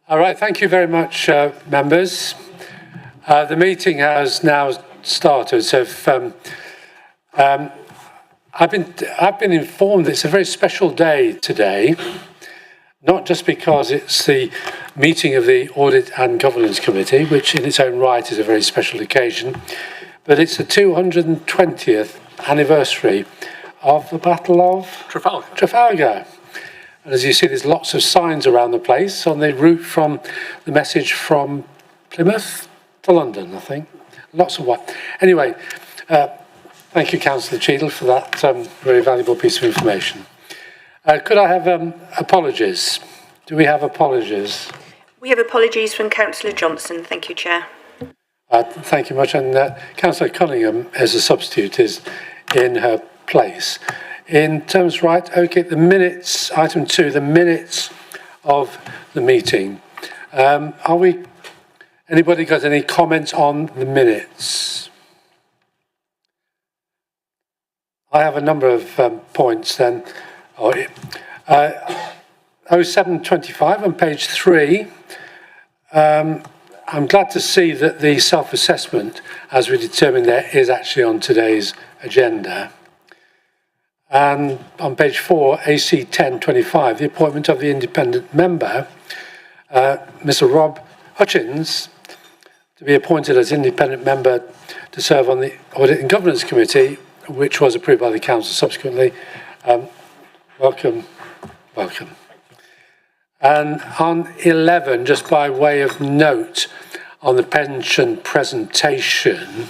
All right, thank you very much, members. The meeting has now started. So if, I've been informed it's a very special day today, not just because it's the meeting of the Audit and Governance Committee, which in its own right is a very special occasion, but it's the 220th anniversary of the Battle of Trafalgar. And as you see, there's lots of signs around the place on the route from the message from Plymouth to London, I think. Lots of what. Anyway, thank you, Councillor Cheadle, for that very valuable piece of information. Could I have apologies? Do we have apologies? We have apologies from Councillor Johnson. Thank you, Chair. Thank you much. And Councillor Cunningham, as a substitute, is in her place. In terms, right, okay, the minutes, item 2, the minutes of the meeting. Anybody got any comments on the minutes? I have a number of points then. 0725 on page 3. I'm glad to see that the self-assessment, as we determined there, is actually on today's agenda. And on page 4, AC 1025, the appointment of the independent member, Mr. Rob Hutchins, to be appointed as independent member to serve on the Audit and Governance Committee, which was approved by the Council subsequently. Welcome. And on 11, just by way of note on the pension presentation,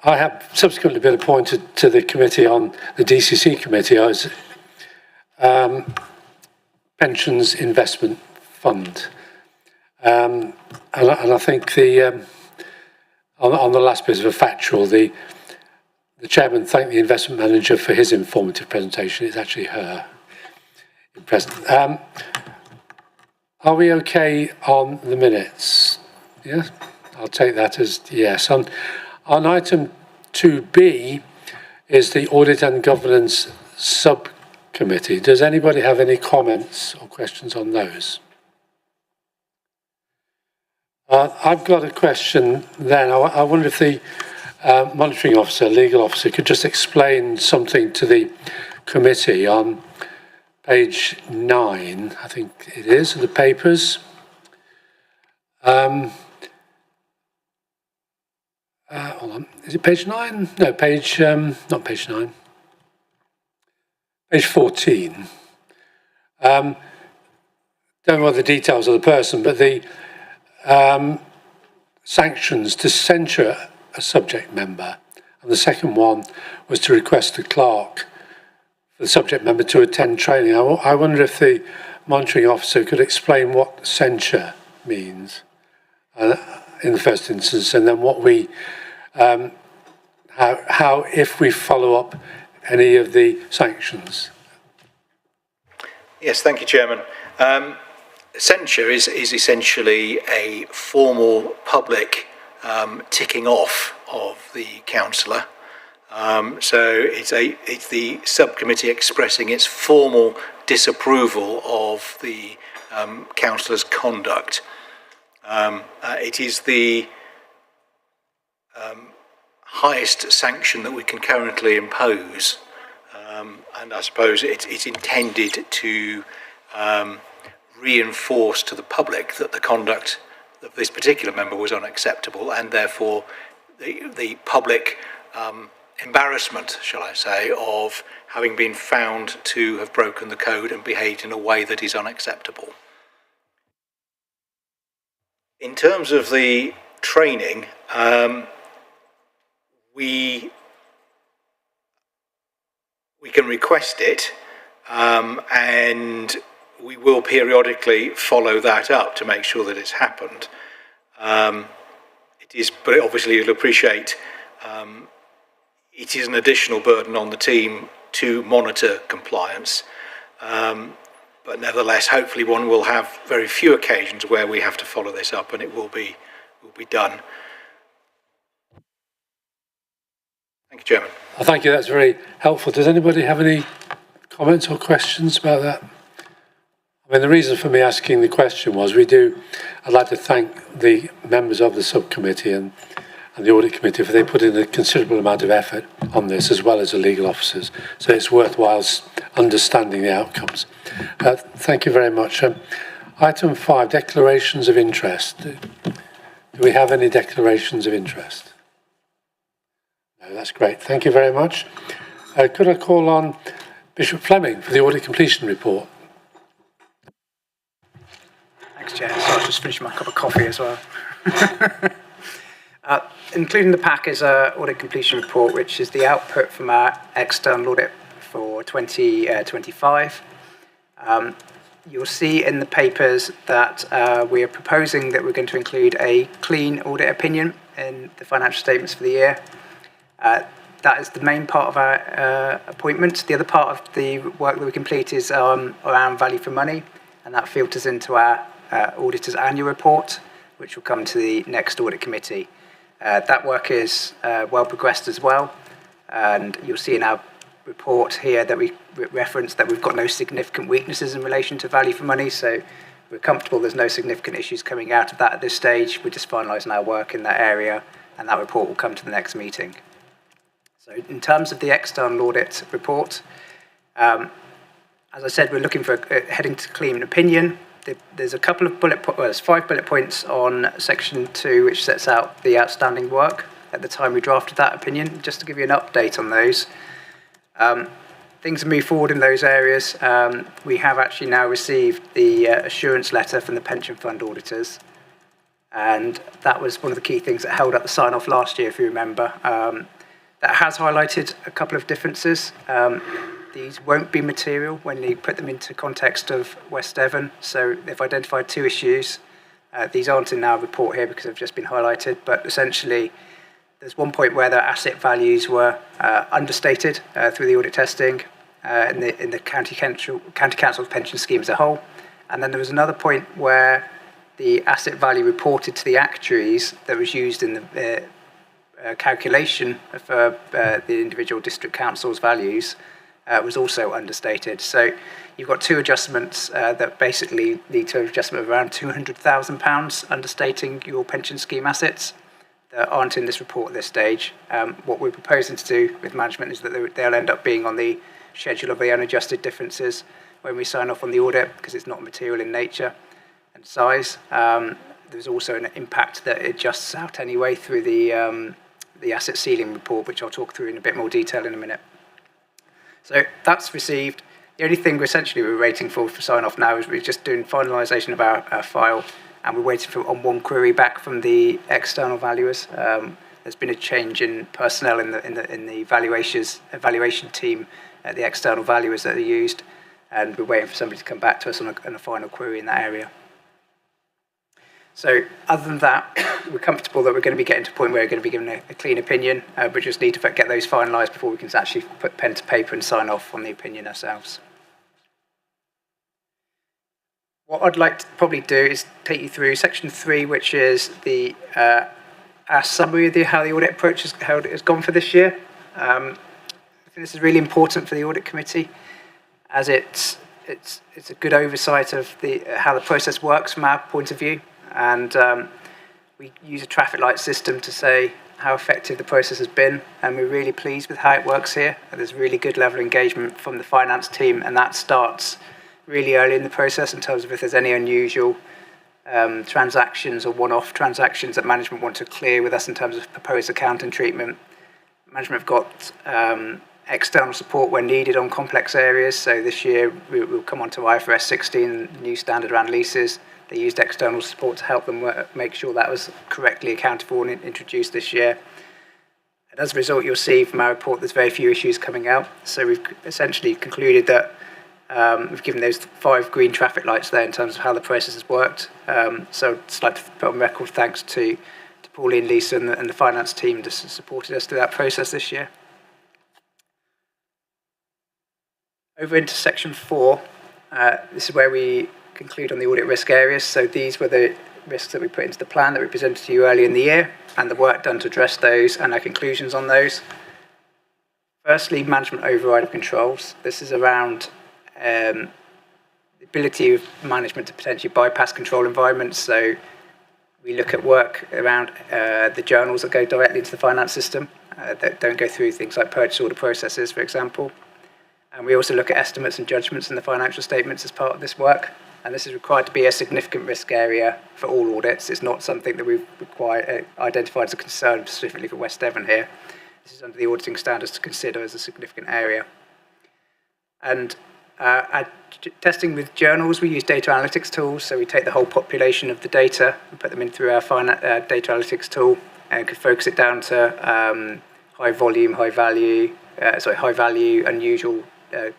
I have subsequently been appointed to the committee on the DCC committee as Pensions Investment Fund. And I think the on the last bit of a factual, the chairman thanked the investment manager for his informative presentation. It's actually her in present. Are we okay on the minutes? Yes, I'll take that as yes. On item 2B is the Audit and Governance Subcommittee. Does anybody have any comments or questions on those? I've got a question then. I wonder if the monitoring officer, legal officer, could just explain something to the committee on page 9, I think it is, of the papers. Hold on, is it page 9? No, page, not page 9. Page 14. Don't know what the details of the person, but the sanctions to censure a subject member. And the second one was to request the clerk for the subject member to attend training. I wonder if the monitoring officer could explain what censure means in the first instance, and then what we, how if we follow up any of the sanctions. Yes, thank you, Chairman. Censure is essentially a formal public ticking off of the councillor. So it's the subcommittee expressing its formal disapproval of the councillor's conduct. It is the highest sanction that we can currently impose, and I suppose it's intended to reinforce to the public that the conduct of this particular member was unacceptable, and therefore the public embarrassment, shall I say, of having been found to have broken the code and behaved in a way that is unacceptable. In terms of the training, we can request it, and we will periodically follow that up to make sure that it's happened. But obviously you'll appreciate it is an additional burden on the team to monitor compliance. But nevertheless, hopefully one will have very few occasions where we have to follow this up, and it will be done. Thank you, Chairman. Thank you, that's very helpful. Does anybody have any comments or questions about that? I mean, the reason for me asking the question was I'd like to thank the members of the subcommittee and the audit committee for they put in a considerable amount of effort on this, as well as the legal officers. So it's worthwhile understanding the outcomes. Thank you very much. Item 5, declarations of interest. Do we have any declarations of interest? No, that's great. Thank you very much. Could I call on Bishop Fleming for the audit completion report? Thanks, Chair. So I'll just finish my cup of coffee as well. Including the pack is our audit completion report, which is the output from our external audit for 2025. You'll see in the papers that we are proposing that we're going to include a clean audit opinion in the financial statements for the year. That is the main part of our appointment. The other part of the work that we complete is around value for money, and that filters into our auditor's annual report, which will come to the next audit committee. That work is well progressed as well, and you'll see in our report here that we reference that we've got no significant weaknesses in relation to value for money, so we're comfortable there's no significant issues coming out of that at this stage. We're just finalising our work in that area, and that report will come to the next meeting. So in terms of the external audit report, as I said, we're looking for heading to clean opinion. There's a couple of there's 5 bullet points on section 2, which sets out the outstanding work at the time we drafted that opinion. Just to give you an update on those. Things have moved forward in those areas. We have actually now received the assurance letter from the pension fund auditors, and that was one of the key things that held up the sign-off last year, if you remember. That has highlighted a couple of differences. These won't be material when you put them into context of West Devon, so they've identified 2 issues. These aren't in our report here because they've just been highlighted, but essentially there's one point where their asset values were understated through the audit testing in the county council's pension scheme as a whole. And then there was another point where the asset value reported to the actuaries that was used in the calculation for the individual district council's values was also understated. So you've got 2 adjustments that basically lead to an adjustment of around £200,000 understating your pension scheme assets that aren't in this report at this stage. What we're proposing to do with management is that they'll end up being on the schedule of the unadjusted differences when we sign off on the audit, because it's not material in nature and size. There's also an impact that it adjusts out anyway through the asset ceiling report, which I'll talk through in a bit more detail in a minute. So that's received. The only thing we're waiting for sign-off now is we're just doing finalisation of our file, and we're waiting on one query back from the external valuers. There's been a change in personnel in the evaluation team, the external valuers that are used, and we're waiting for somebody to come back to us on a final query in that area. So other than that, we're comfortable that we're going to be getting to a point where we're going to be given a clean opinion. We just need to get those finalised before we can actually put pen to paper and sign off on the opinion ourselves. What I'd like to probably do is take you through section 3, which is our summary of how the audit approach has gone for this year. I think this is really important for the audit committee, as it's a good oversight of how the process works from our point of view, and we use a traffic light system to say how effective the process has been, and we're really pleased with how it works here. There's really good level of engagement from the finance team, and that starts really early in the process in terms of if there's any unusual transactions or one-off transactions that management want to clear with us in terms of proposed accounting treatment. Management have got external support when needed on complex areas. So this year we'll come on to IFRS 16, new standard around leases. They used external support to help them make sure that was correctly accounted for and introduced this year. And as a result, you'll see from our report there's very few issues coming out. So we've essentially concluded that we've given those 5 green traffic lights there in terms of how the process has worked. So I'd just like to put on record thanks to Pauline, Lisa and the finance team that supported us through that process this year. Over into section 4, this is where we conclude on the audit risk areas. So these were the risks that we put into the plan that we presented to you earlier in the year, and the work done to address those and our conclusions on those. Firstly, management override of controls. This is around the ability of management to potentially bypass control environments. So we look at work around the journals that go directly into the finance system, that don't go through things like purchase order processes, for example. And we also look at estimates and judgments in the financial statements as part of this work. And this is required to be a significant risk area for all audits. It's not something that we've identified as a concern specifically for West Devon here. This is under the auditing standards to consider as a significant area. And testing with journals, we use data analytics tools. So we take the whole population of the data and put them in through our data analytics tool and can focus it down to high volume, high value, unusual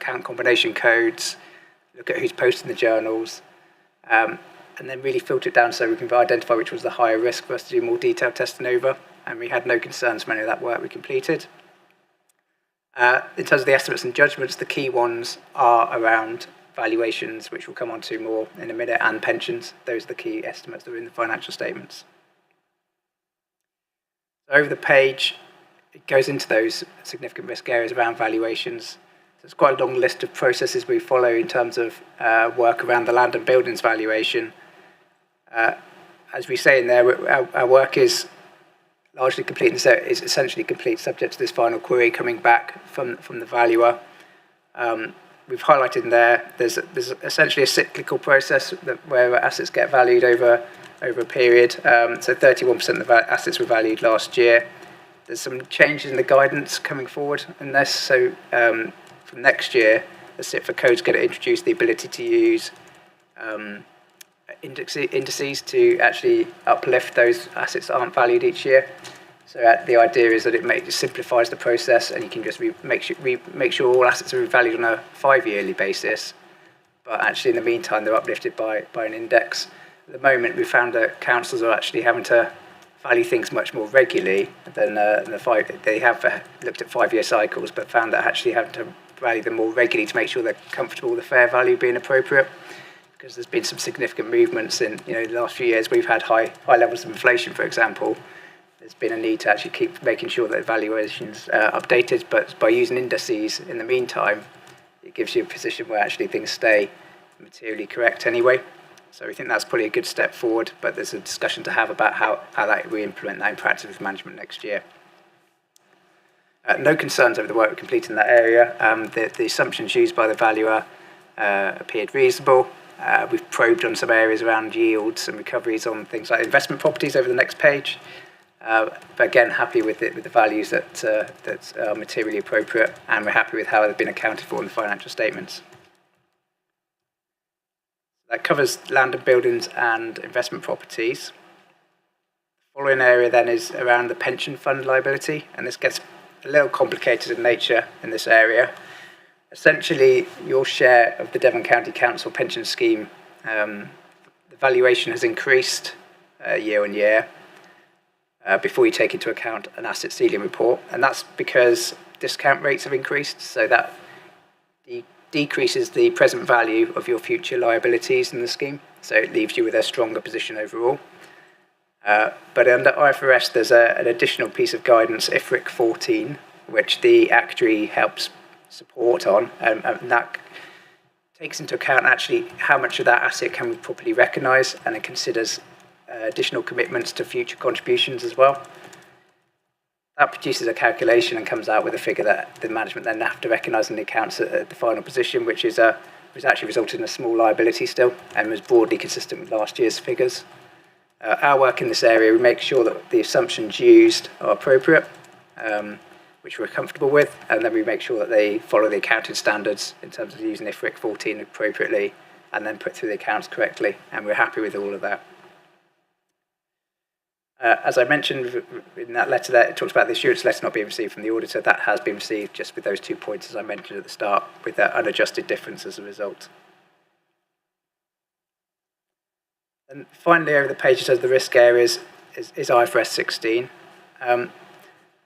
count combination codes, look at who's posting the journals, and then really filter it down so we can identify which was the higher risk for us to do more detailed testing over. And we had no concerns from any of that work we completed. In terms of the estimates and judgments, the key ones are around valuations, which we'll come on to more in a minute, and pensions. Those are the key estimates that are in the financial statements. So over the page, it goes into those significant risk areas around valuations. There's quite a long list of processes we follow in terms of work around the land and buildings valuation. As we say in there, our work is largely complete, and so it's essentially complete subject to this final query coming back from the valuer. We've highlighted in there's essentially a cyclical process where assets get valued over a period. So 31% of the assets were valued last year. There's some changes in the guidance coming forward in this. So from next year, the CITFA code's going to introduce the ability to use indices to actually uplift those assets that aren't valued each year. So the idea is that it simplifies the process, and you can just make sure all assets are valued on a 5-yearly basis. But actually, in the meantime, they're uplifted by an index. At the moment, we found that councils are actually having to value things much more regularly than they have looked at 5-year cycles, but found that actually having to value them more regularly to make sure they're comfortable with the fair value being appropriate. Because there's been some significant movements in the last few years. We've had high levels of inflation, for example. There's been a need to actually keep making sure that valuations are updated, but by using indices in the meantime, it gives you a position where actually things stay materially correct anyway. So we think that's probably a good step forward, but there's a discussion to have about how we implement that in practice with management next year. No concerns over the work we completed in that area. The assumptions used by the valuer appeared reasonable. We've probed on some areas around yields and recoveries on things like investment properties over the next page. But again, happy with the values that are materially appropriate, and we're happy with how they've been accounted for in the financial statements. That covers land and buildings and investment properties. The following area then is around the pension fund liability, and this gets a little complicated in nature in this area. Essentially, your share of the Devon County Council pension scheme, the valuation has increased year on year before you take into account an asset ceiling report, and that's because discount rates have increased, so that decreases the present value of your future liabilities in the scheme, so it leaves you with a stronger position overall. But under IFRS, there's an additional piece of guidance, IFRIC 14, which the actuary helps support on, and that takes into account actually how much of that asset can we properly recognise, and it considers additional commitments to future contributions as well. That produces a calculation and comes out with a figure that the management then have to recognise in the accounts at the final position, which actually resulted in a small liability still, and was broadly consistent with last year's figures. Our work in this area, we make sure that the assumptions used are appropriate, which we're comfortable with, and then we make sure that they follow the accounting standards in terms of using IFRIC 14 appropriately, and then put through the accounts correctly, and we're happy with all of that. As I mentioned in that letter there, it talks about the assurance letter not being received from the auditor. That has been received, just with those 2 points as I mentioned at the start, with that unadjusted difference as a result. And finally, over the page, it says the risk areas is IFRS 16.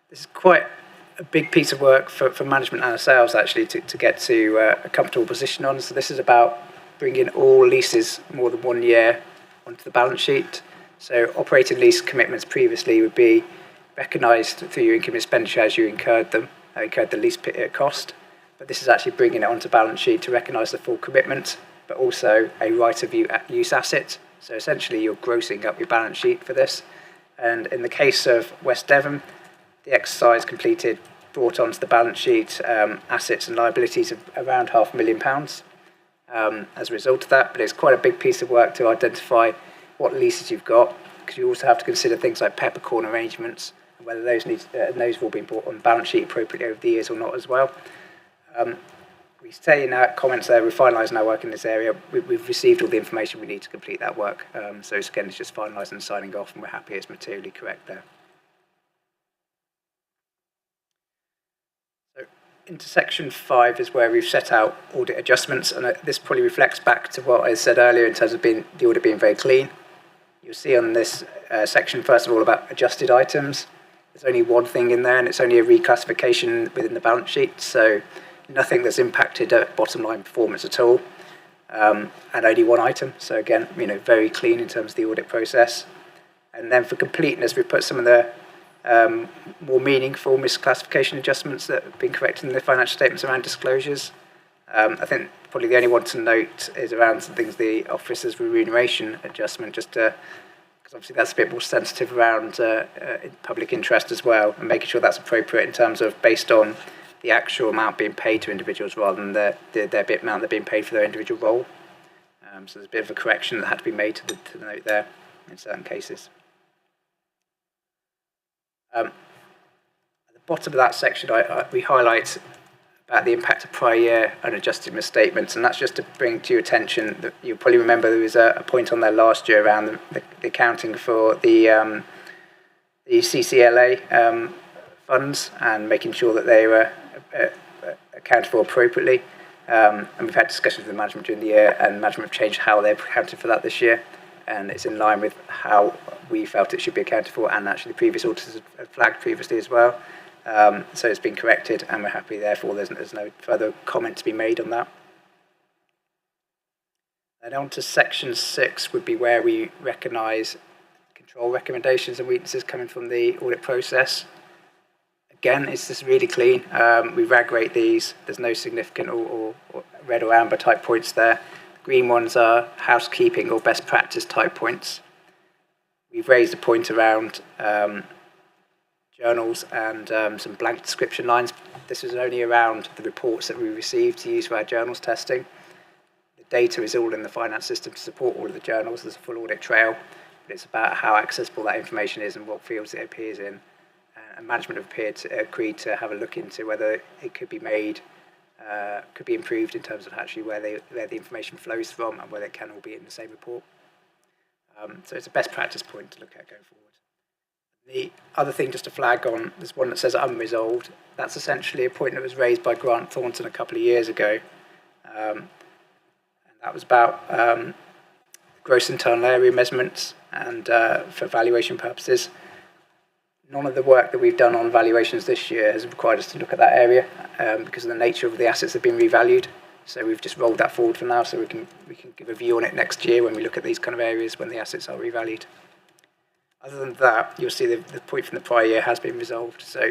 This is quite a big piece of work for management and ourselves, actually, to get to a comfortable position on. So this is about bringing all leases more than 1 year onto the balance sheet. So operating lease commitments previously would be recognised through your income and expenditure as you incurred them, incurred the lease cost. But this is actually bringing it onto balance sheet to recognise the full commitment, but also a right-of-use asset. So essentially, you're grossing up your balance sheet for this. And in the case of West Devon, the exercise completed brought onto the balance sheet assets and liabilities of around £500,000 as a result of that. But it's quite a big piece of work to identify what leases you've got, because you also have to consider things like peppercorn arrangements and whether those have all been brought on the balance sheet appropriately over the years or not as well. We say in our comments there, we're finalising our work in this area. We've received all the information we need to complete that work. So again, it's just finalising and signing off, and we're happy it's materially correct there. So into section 5 is where we've set out audit adjustments, and this probably reflects back to what I said earlier in terms of the audit being very clean. You'll see on this section, first of all, about adjusted items. There's only one thing in there, and it's only a reclassification within the balance sheet. So nothing that's impacted bottom line performance at all, and only one item. So again, very clean in terms of the audit process. And then for completeness, we put some of the more meaningful misclassification adjustments that have been corrected in the financial statements around disclosures. I think probably the only one to note is around some things, the officers' remuneration adjustment, just because obviously that's a bit more sensitive around public interest as well, and making sure that's appropriate in terms of based on the actual amount being paid to individuals rather than the amount they're being paid for their individual role. So there's a bit of a correction that had to be made to the note there in certain cases. At the bottom of that section, we highlight about the impact of prior year unadjusted misstatements, and that's just to bring to your attention that you'll probably remember there was a point on there last year around the accounting for the CCLA funds and making sure that they were accounted for appropriately. And we've had discussions with management during the year, and management have changed how they've accounted for that this year, and it's in line with how we felt it should be accounted for, and actually the previous auditors had flagged previously as well. So it's been corrected, and we're happy therefore there's no further comment to be made on that. And on to section 6 would be where we recognise control recommendations and weaknesses coming from the audit process. Again, it's just really clean. We rag rate these. There's no significant or red or amber type points there. The green ones are housekeeping or best practice type points. We've raised a point around journals and some blank description lines. This is only around the reports that we received to use for our journals testing. The data is all in the finance system to support all of the journals. There's a full audit trail, but it's about how accessible that information is and what fields it appears in. And management have agreed to have a look into whether it could be made, could be improved in terms of actually where the information flows from and whether it can all be in the same report. So it's a best practice point to look at going forward. The other thing just to flag on, there's one that says unresolved. That's essentially a point that was raised by Grant Thornton a couple of years ago. And that was about gross internal area measurements and for valuation purposes. None of the work that we've done on valuations this year has required us to look at that area because of the nature of the assets that have been revalued. So we've just rolled that forward for now, so we can give a view on it next year when we look at these kind of areas when the assets are revalued. Other than that, you'll see the point from the prior year has been resolved. So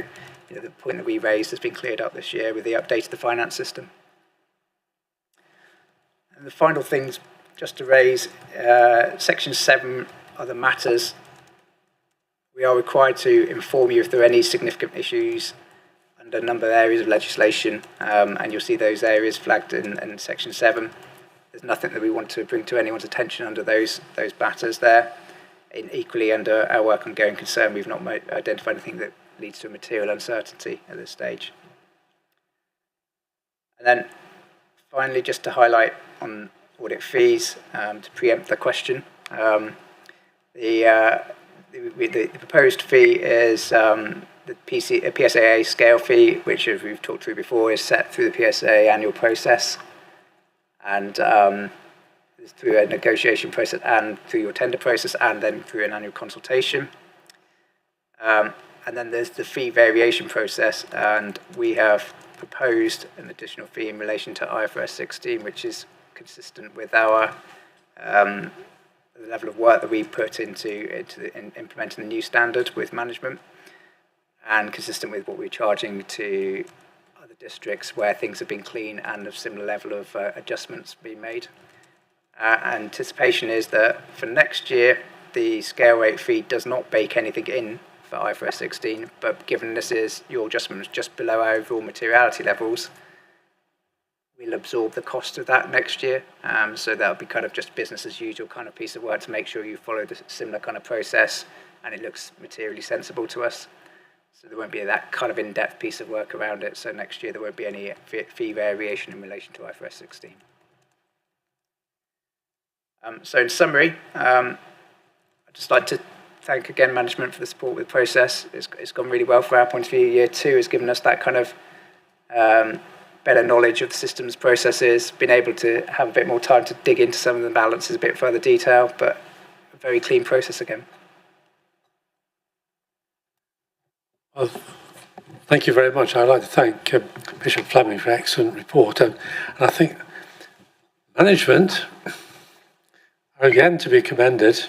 the point that we raised has been cleared up this year with the update of the finance system. And the final things just to raise, section 7 are the matters. We are required to inform you if there are any significant issues under a number of areas of legislation, and you'll see those areas flagged in section 7. There's nothing that we want to bring to anyone's attention under those matters there. And equally, under our work on going concern, we've not identified anything that leads to a material uncertainty at this stage. And then finally, just to highlight on audit fees, to preempt the question, the proposed fee is the PSAA scale fee, which, as we've talked through before, is set through the PSAA annual process, and through a negotiation process and through your tender process and then through an annual consultation. And then there's the fee variation process, and we have proposed an additional fee in relation to IFRS 16, which is consistent with our the level of work that we put into implementing the new standard with management, and consistent with what we're charging to other districts where things have been clean and of similar level of adjustments being made. Anticipation is that for next year, the scale rate fee does not bake anything in for IFRS 16, but given this is your adjustment is just below our overall materiality levels, we'll absorb the cost of that next year. So that'll be kind of just business as usual kind of piece of work to make sure you follow the similar kind of process and it looks materially sensible to us. So there won't be that kind of in-depth piece of work around it. So next year there won't be any fee variation in relation to IFRS 16. So in summary, I'd just like to thank again management for the support with the process. It's gone really well from our point of view. Year 2 has given us that kind of better knowledge of the systems processes, been able to have a bit more time to dig into some of the balances, a bit further detail, but a very clean process again. Well, thank you very much. I'd like to thank Bishop Fleming for an excellent report. And I think management are again to be commended.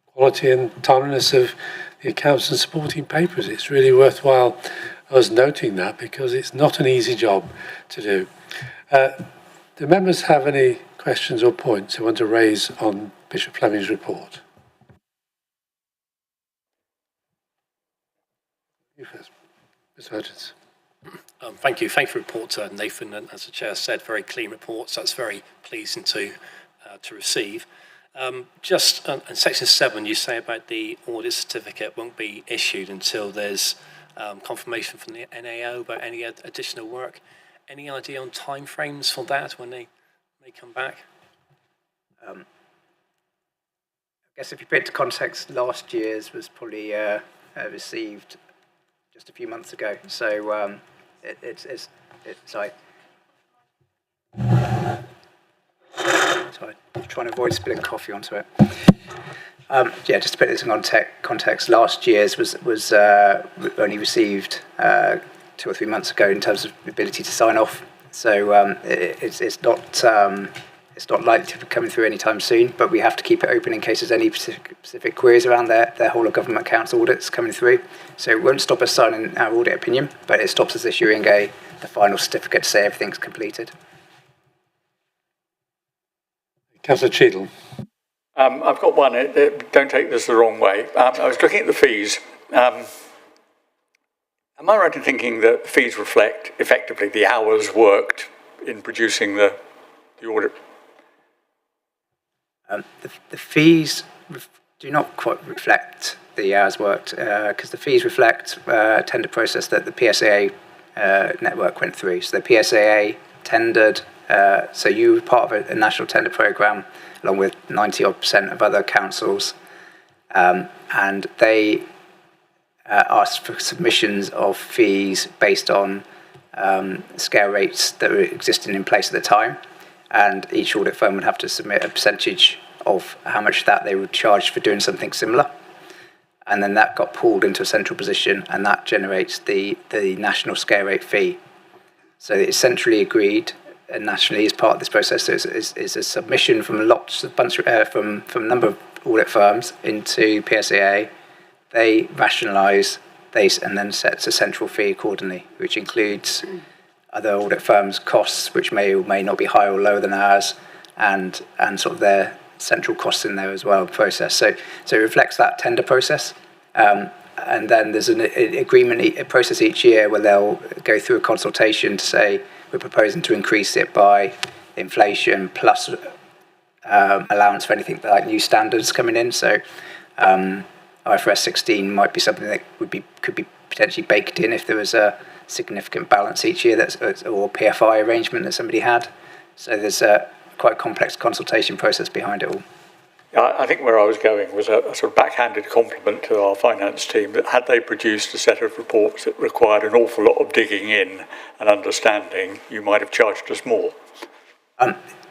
Quality and timeliness of the accounts and supporting papers. It's really worthwhile us noting that because it's not an easy job to do. Do members have any questions or points they want to raise on Bishop Fleming's report? You first, Mr. Hutchins. Thank you. Thank you for the report, Nathan. And as the chair said, very clean reports. That's very pleasing to receive. Just in section 7, you say about the audit certificate won't be issued until there's confirmation from the NAO about any additional work. Any idea on timeframes for that when they may come back? I guess if you put it into context, last year's was probably received just a few months ago. So it's like. Sorry, I'm trying to avoid spilling coffee onto it. Yeah, just to put this in context, last year's was only received 2 or 3 months ago in terms of ability to sign off. So it's not likely to be coming through anytime soon. But we have to keep it open in case there's any specific queries around their whole of government accounts audits coming through. So it won't stop us signing our audit opinion, but it stops us issuing the final certificate to say everything's completed. Councillor Cheadle. I've got one. Don't take this the wrong way. I was looking at the fees. Am I right in thinking that fees reflect effectively the hours worked in producing the audit? The fees do not quite reflect the hours worked because the fees reflect a tender process that the PSAA network went through. So the PSAA tendered. So you were part of a national tender programme along with 90% of other councils, and they asked for submissions of fees based on scale rates that were existing in place at the time, and each audit firm would have to submit a percentage of how much that they would charge for doing something similar, and then that got pulled into a central position, and that generates the national scale rate fee. So it's centrally agreed nationally as part of this process. So it's a submission from from a number of audit firms into PSAA. They rationalise and then sets a central fee accordingly, which includes other audit firms' costs, which may or may not be higher or lower than ours, and sort of their central costs in there as well. Process. So it reflects that tender process. And then there's an agreement, a process each year where they'll go through a consultation to say, we're proposing to increase it by inflation plus allowance for anything like new standards coming in. So IFRS 16 might be something that could be potentially baked in if there was a significant balance each year or PFI arrangement that somebody had. So there's a quite complex consultation process behind it all. I think where I was going was a sort of backhanded compliment to our finance team that had they produced a set of reports that required an awful lot of digging in and understanding, you might have charged us more.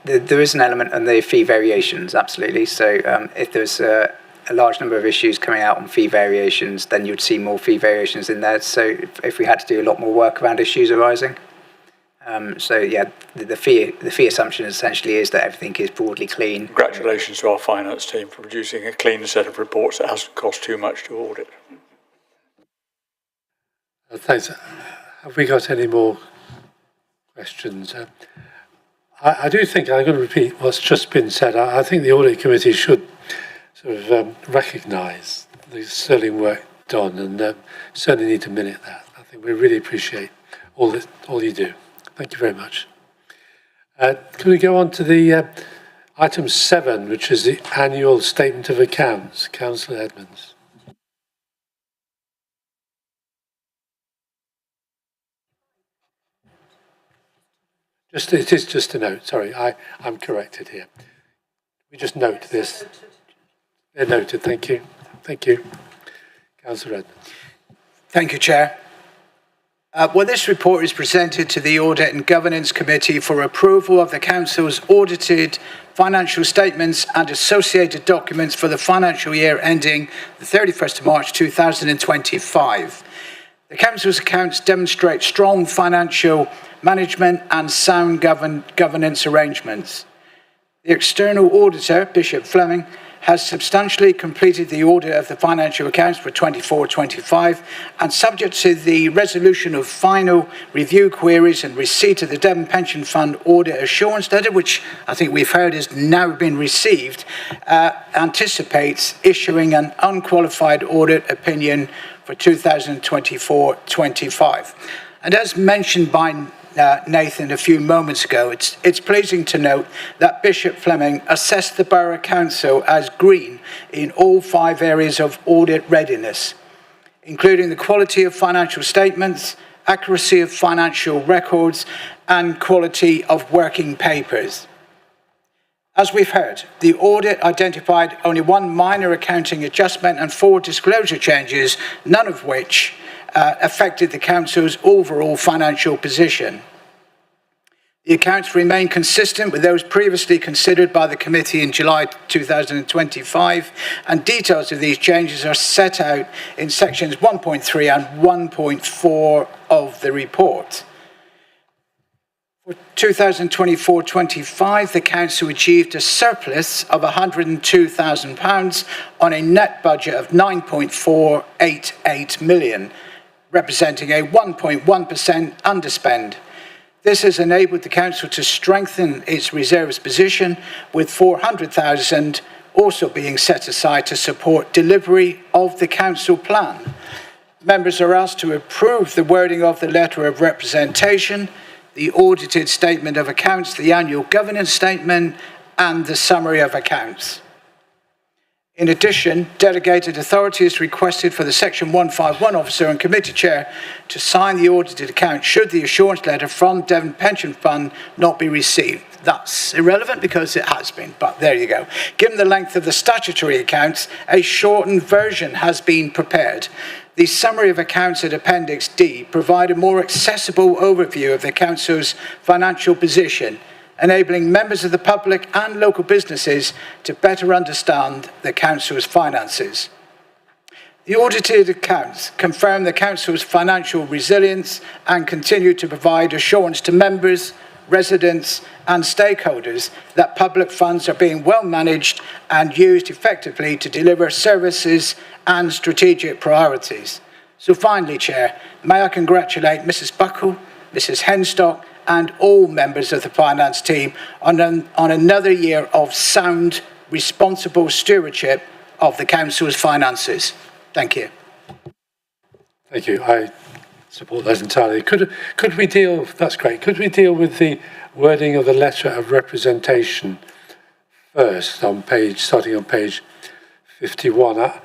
There is an element on the fee variations, absolutely. So if there's a large number of issues coming out on fee variations, then you'd see more fee variations in there. So if we had to do a lot more work around issues arising. So yeah, the fee assumption essentially is that everything is broadly clean. Congratulations to our finance team for producing a clean set of reports that hasn't cost too much to audit. Thanks. Have we got any more questions? I do think, I'm going to repeat what's just been said, I think the Audit Committee should sort of recognise the sterling work done and certainly need to minute that. I think we really appreciate all you do. Thank you very much. Can we go on to the item 7, which is the annual statement of accounts? Councillor Edmonds. It is just a note. Sorry, I'm corrected here. We just note this. They're noted. Thank you. Thank you. Councillor Edmonds. Thank you, Chair. Well, this report is presented to the Audit and Governance Committee for approval of the Council's audited financial statements and associated documents for the financial year ending the 31st of March 2025. The Council's accounts demonstrate strong financial management and sound governance arrangements. The external auditor, Bishop Fleming, has substantially completed the audit of the financial accounts for 24-25 and subject to the resolution of final review queries and receipt of the Devon Pension Fund audit assurance letter, which I think we've heard has now been received, anticipates issuing an unqualified audit opinion for 2024-25. And as mentioned by Nathan a few moments ago, it's pleasing to note that Bishop Fleming assessed the Borough Council as green in all 5 areas of audit readiness, including the quality of financial statements, accuracy of financial records, and quality of working papers. As we've heard, the audit identified only 1 minor accounting adjustment and 4 disclosure changes, none of which affected the Council's overall financial position. The accounts remain consistent with those previously considered by the committee in July 2025, and details of these changes are set out in sections 1.3 and 1.4 of the report. For 2024-25, the Council achieved a surplus of £102,000 on a net budget of £9.488 million, representing a 1.1% underspend. This has enabled the Council to strengthen its reserves position, with £400,000 also being set aside to support delivery of the Council plan. Members are asked to approve the wording of the letter of representation, the audited statement of accounts, the annual governance statement, and the summary of accounts. In addition, delegated authority is requested for the Section 151 officer and committee chair to sign the audited account should the assurance letter from Devon Pension Fund not be received. That's irrelevant because it has been, but there you go. Given the length of the statutory accounts, a shortened version has been prepared. The summary of accounts at Appendix D provide a more accessible overview of the Council's financial position, enabling members of the public and local businesses to better understand the Council's finances. The audited accounts confirm the Council's financial resilience and continue to provide assurance to members, residents and stakeholders that public funds are being well managed and used effectively to deliver services and strategic priorities. So finally, Chair, may I congratulate Mrs. Buckle, Mrs. Henstock and all members of the finance team on another year of sound, responsible stewardship of the Council's finances. Thank you. Thank you. I support those entirely. Could we deal, that's great, could we deal with the wording of the letter of representation first, starting on page 51? I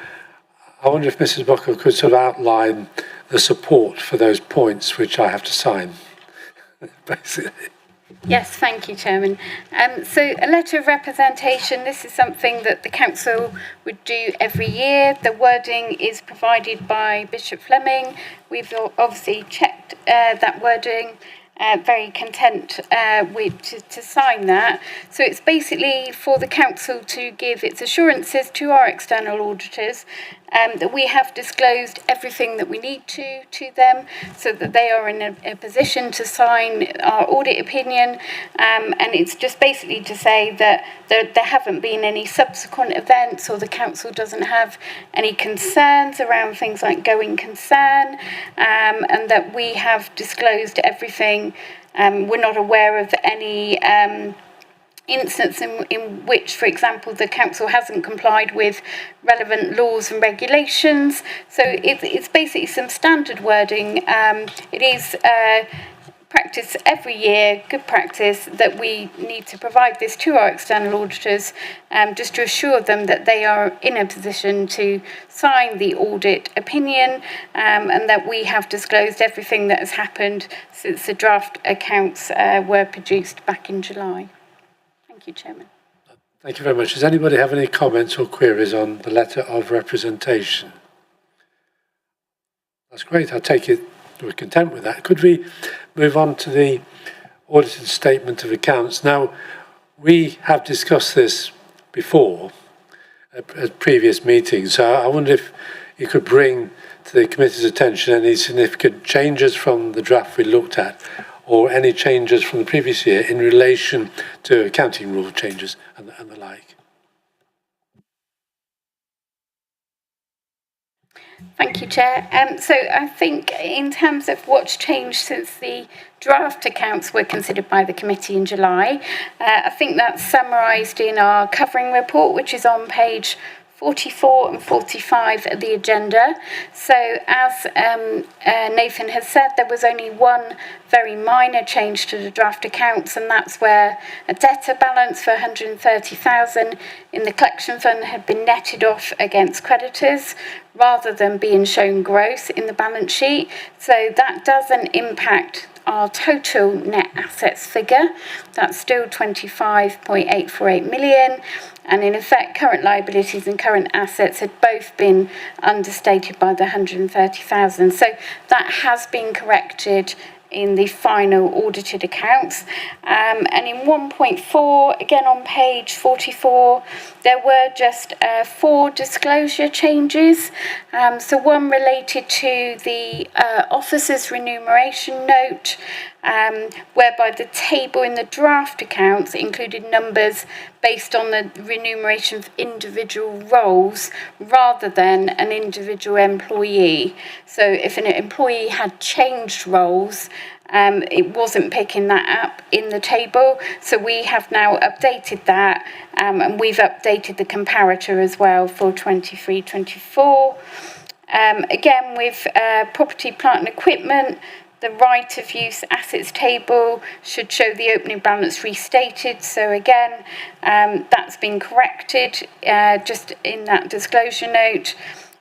wonder if Mrs. Buckle could sort of outline the support for those points which I have to sign. Basically. Yes, thank you, Chairman. So a letter of representation, this is something that the Council would do every year. The wording is provided by Bishop Fleming. We've obviously checked that wording. Very content to sign that. So it's basically for the Council to give its assurances to our external auditors that we have disclosed everything that we need to them, so that they are in a position to sign our audit opinion. And it's just basically to say that there haven't been any subsequent events, or the Council doesn't have any concerns around things like going concern, and that we have disclosed everything We're not aware of any instance in which, for example, the council hasn't complied with relevant laws and regulations. So it's basically some standard wording. It is practice every year, good practice, that we need to provide this to our external auditors, just to assure them that they are in a position to sign the audit opinion, and that we have disclosed everything that has happened since the draft accounts were produced back in July. Thank you, Chairman. Thank you very much. Does anybody have any comments or queries on the letter of representation? That's great. I take it we're content with that. Could we move on to the audited statement of accounts? Now, we have discussed this before at previous meetings, so I wonder if you could bring to the committee's attention any significant changes from the draft we looked at, or any changes from the previous year in relation to accounting rule changes and the like. Thank you, Chair. So I think in terms of what's changed since the draft accounts were considered by the committee in July, I think that's summarised in our covering report, which is on page 44 and 45 of the agenda. So as Nathan has said, there was only one very minor change to the draft accounts, and that's where a debtor balance for 130,000 in the collection fund had been netted off against creditors rather than being shown gross in the balance sheet. So that doesn't impact our total net assets figure. That's still 25.848 million, and in effect current liabilities and current assets had both been understated by the 130,000. So that has been corrected in the final audited accounts. And in 1.4, again on page 44, there were just 4 disclosure changes. So one related to the officers' remuneration note, whereby the table in the draft accounts included numbers based on the remuneration of individual roles rather than an individual employee. So if an employee had changed roles, it wasn't picking that up in the table. So we have now updated that, and we've updated the comparator as well for 23-24. Again, with property, plant and equipment, the right of use assets table should show the opening balance restated. So again, that's been corrected just in that disclosure note.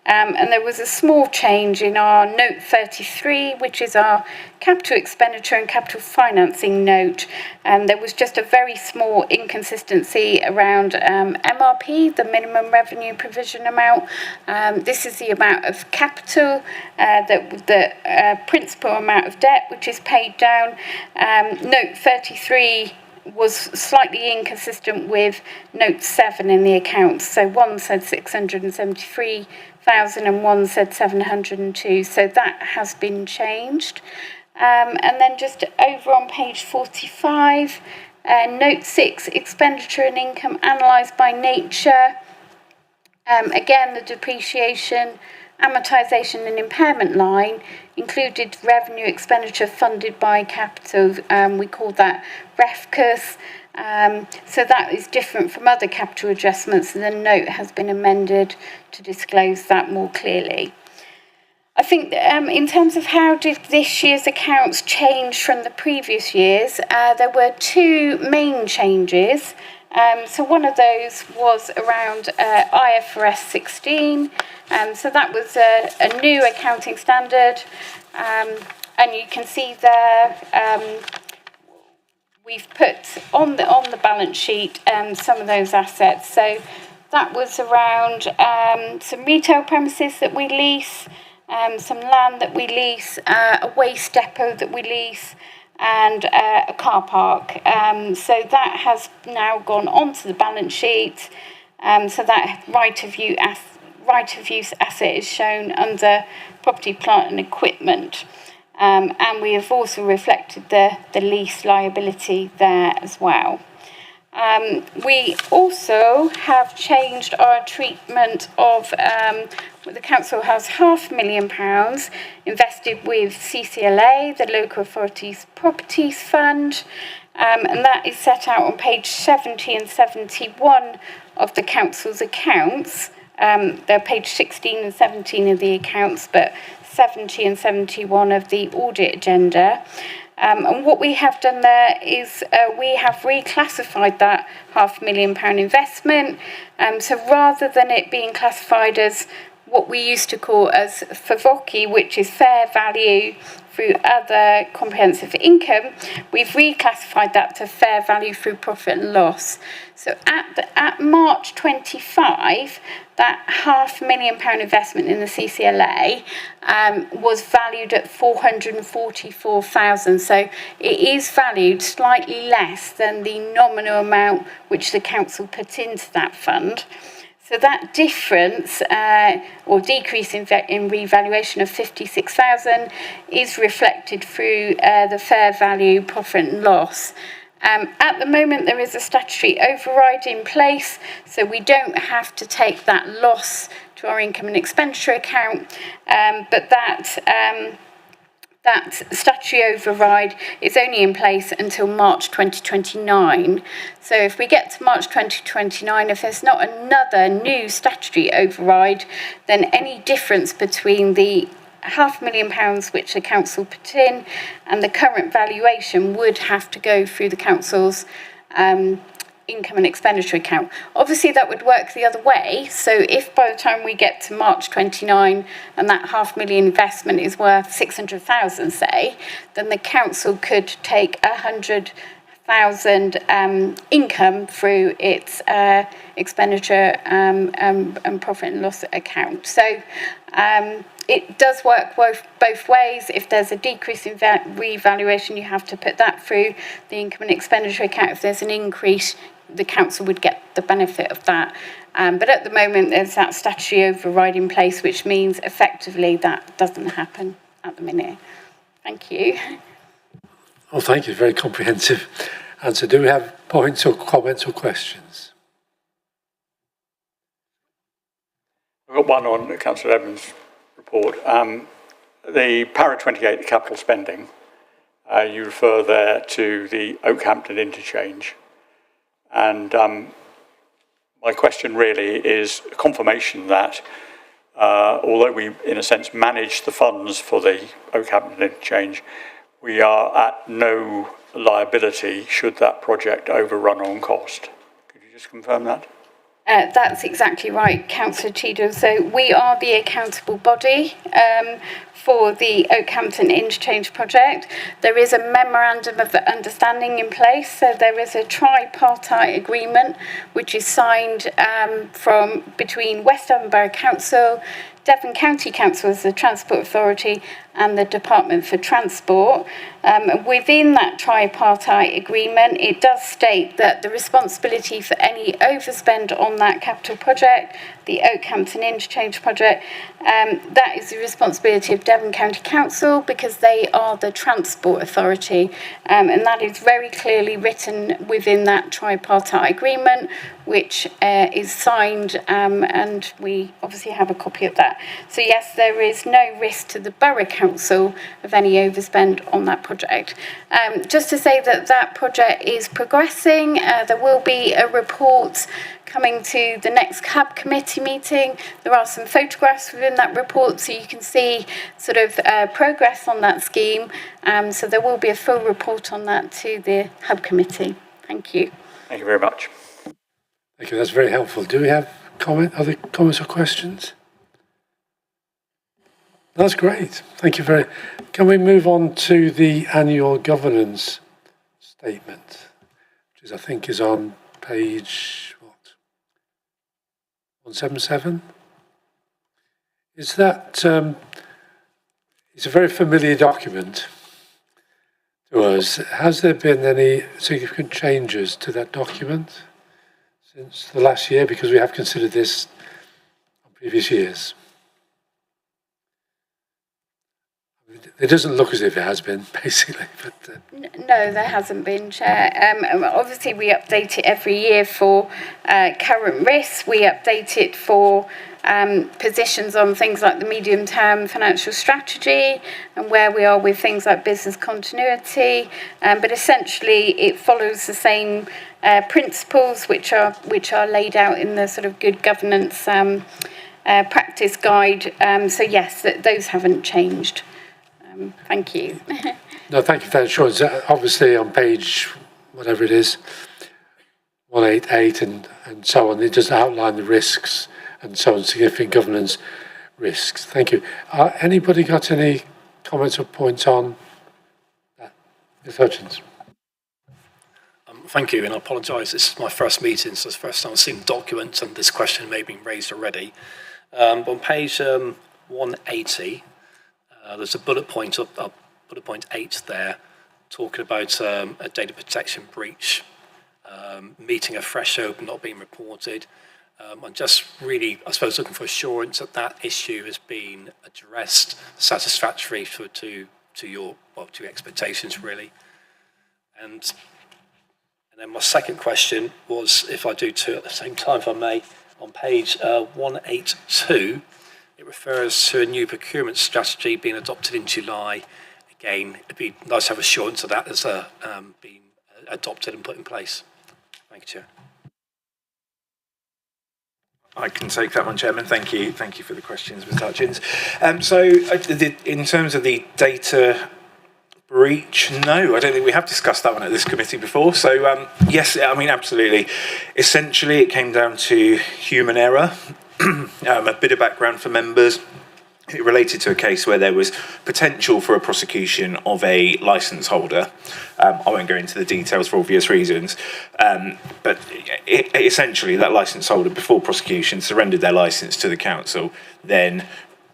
And there was a small change in our note 33, which is our capital expenditure and capital financing note. And there was just a very small inconsistency around MRP, the minimum revenue provision amount. This is the amount of capital, the principal amount of debt, which is paid down. Note 33 was slightly inconsistent with note 7 in the accounts. So one said 673,000 and one said 702. So that has been changed. And then just over on page 45, note 6, expenditure and income analysed by nature. Again, the depreciation, amortisation and impairment line included revenue expenditure funded by capital. We call that REFCUS. So that is different from other capital adjustments, and the note has been amended to disclose that more clearly. I think in terms of how did this year's accounts change from the previous years, there were 2 main changes. So one of those was around IFRS 16. So that was a new accounting standard. And you can see there we've put on the balance sheet some of those assets. So that was around some retail premises that we lease, some land that we lease, a waste depot that we lease, and a car park. So that has now gone onto the balance sheet. So that right of use asset is shown under property, plant and equipment. And we have also reflected the lease liability there as well. We also have changed our treatment of, the council has £500,000 invested with CCLA, the Local Authorities Properties Fund, and that is set out on page 70 and 71 of the council's accounts. They're page 16 and 17 of the accounts, but 70 and 71 of the audit agenda. And what we have done there is we have reclassified that £500,000 investment. So rather than it being classified as what we used to call as FVOCI, which is fair value through other comprehensive income, we've reclassified that to fair value through profit and loss. So at March 25, that £500,000 investment in the CCLA was valued at 444,000. So it is valued slightly less than the nominal amount which the council put into that fund. So that difference or decrease in revaluation of 56,000 is reflected through the fair value profit and loss. At the moment, there is a statutory override in place, so we don't have to take that loss to our income and expenditure account, but that statutory override is only in place until March 2029. So if we get to March 2029, if there's not another new statutory override, then any difference between the £500,000 which the council put in and the current valuation would have to go through the council's income and expenditure account. Obviously that would work the other way, so if by the time we get to March 29 and that £500,000 investment is worth 600,000, say, then the council could take 100,000 income through its expenditure and profit and loss account. So it does work both ways. If there's a decrease in revaluation, you have to put that through the income and expenditure account. If there's an increase, the council would get the benefit of that. But at the moment, there's that statutory override in place, which means effectively that doesn't happen at the minute. Thank you. Well, thank you. Very comprehensive answer. Do we have points or comments or questions? I've got one on Councillor Evans' report. The Para 28, the capital spending, you refer there to the Oakhampton interchange. And my question really is a confirmation that although we, in a sense, manage the funds for the Oakhampton interchange, we are at no liability should that project overrun on cost. Could you just confirm that? That's exactly right, Councillor Cheadle. So we are the accountable body for the Oakhampton interchange project. There is a memorandum of understanding in place. So there is a tripartite agreement which is signed between West Devon Borough Council, Devon County Council as the Transport Authority, and the Department for Transport. Within that tripartite agreement, it does state that the responsibility for any overspend on that capital project, the Oakhampton interchange project, that is the responsibility of Devon County Council because they are the Transport Authority. And that is very clearly written within that tripartite agreement, which is signed, and we obviously have a copy of that. So yes, there is no risk to the Borough Council of any overspend on that project. Just to say that that project is progressing. There will be a report coming to the next hub committee meeting. There are some photographs within that report so you can see sort of progress on that scheme. So there will be a full report on that to the hub committee. Thank you. Thank you very much. Thank you, that's very helpful. Do we have other comments or questions? That's great. Thank you very much. Can we move on to the annual governance statement, which is, I think is on page, 177? Is that, it's a very familiar document to us. Has there been any significant changes to that document since the last year? Because we have considered this on previous years. It doesn't look as if it has been, basically. But No, there hasn't been, Chair. Obviously, we update it every year for current risks. We update it for positions on things like the medium-term financial strategy and where we are with things like business continuity. But essentially, it follows the same principles which are laid out in the sort of good governance practice guide. So yes, those haven't changed. Thank you. no, thank you for that assurance. Obviously, on page, whatever it is, 188 and so on, it does outline the risks and so on, significant governance risks. Thank you. Anybody got any comments or points on that? Ms. Hutchins. Thank you, and I apologise. This is my first meeting, so it's the first time I've seen documents, and this question may have been raised already. On page 180, there's a bullet point 8 there, talking about a data protection breach, meeting a threshold not being reported. I'm just really, I suppose, looking for assurance that that issue has been addressed satisfactorily to your expectations, really. And then my second question was, if I do two at the same time, if I may, on page 182, it refers to a new procurement strategy being adopted in July. Again, it'd be nice to have assurance that that has been adopted and put in place. Thank you, Chair. I can take that one, Chairman. Thank you for the questions, Ms. Hutchins. In terms of the data breach, no, I don't think we have discussed that one at this committee before. So yes, I mean, absolutely. Essentially, it came down to human error. A bit of background for members. It related to a case where there was potential for a prosecution of a licence holder. I won't go into the details for obvious reasons, but essentially that licence holder, before prosecution, surrendered their licence to the council, then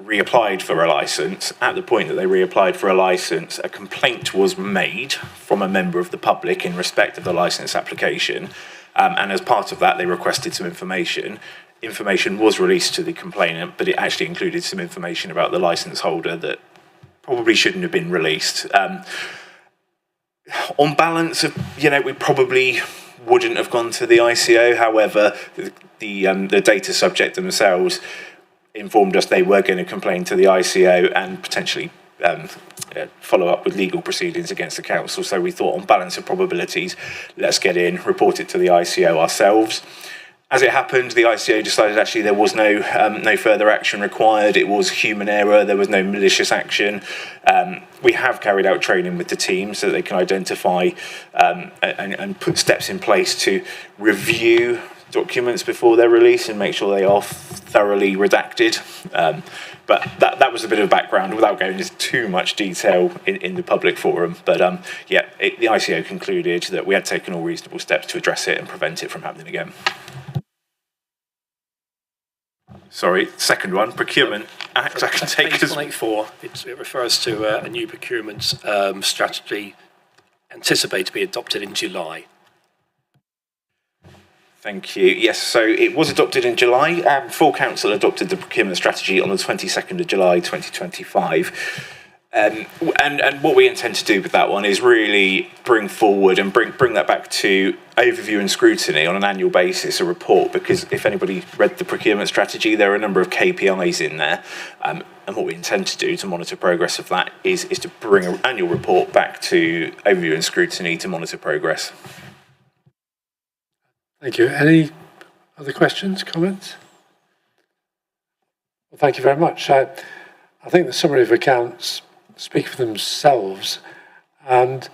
reapplied for a licence. At the point that they reapplied for a licence, a complaint was made from a member of the public in respect of the licence application, and as part of that they requested some information. Information was released to the complainant, but it actually included some information about the licence holder that probably shouldn't have been released. On balance, we probably wouldn't have gone to the ICO. However, the data subject themselves informed us they were going to complain to the ICO and potentially follow up with legal proceedings against the council. So we thought, on balance of probabilities, let's get in, report it to the ICO ourselves. As it happened, the ICO decided actually there was no further action required. It was human error. There was no malicious action. We have carried out training with the team so that they can identify and put steps in place to review documents before they're released and make sure they are thoroughly redacted. But that was a bit of background without going into too much detail in the public forum. But the ICO concluded that we had taken all reasonable steps to address it and prevent it from happening again. Sorry, second one, Procurement Act. I can take page 184. It refers to a new procurement strategy anticipated to be adopted in July. Thank you. Yes, so it was adopted in July. Full Council adopted the procurement strategy on the 22nd of July 2025. And what we intend to do with that one is really bring forward and bring that back to overview and scrutiny on an annual basis, a report, because if anybody read the procurement strategy, there are a number of KPIs in there. And what we intend to do to monitor progress of that is to bring an annual report back to overview and scrutiny to monitor progress. Thank you. Any other questions, comments? Well, thank you very much. I think the summary of accounts speak for themselves. And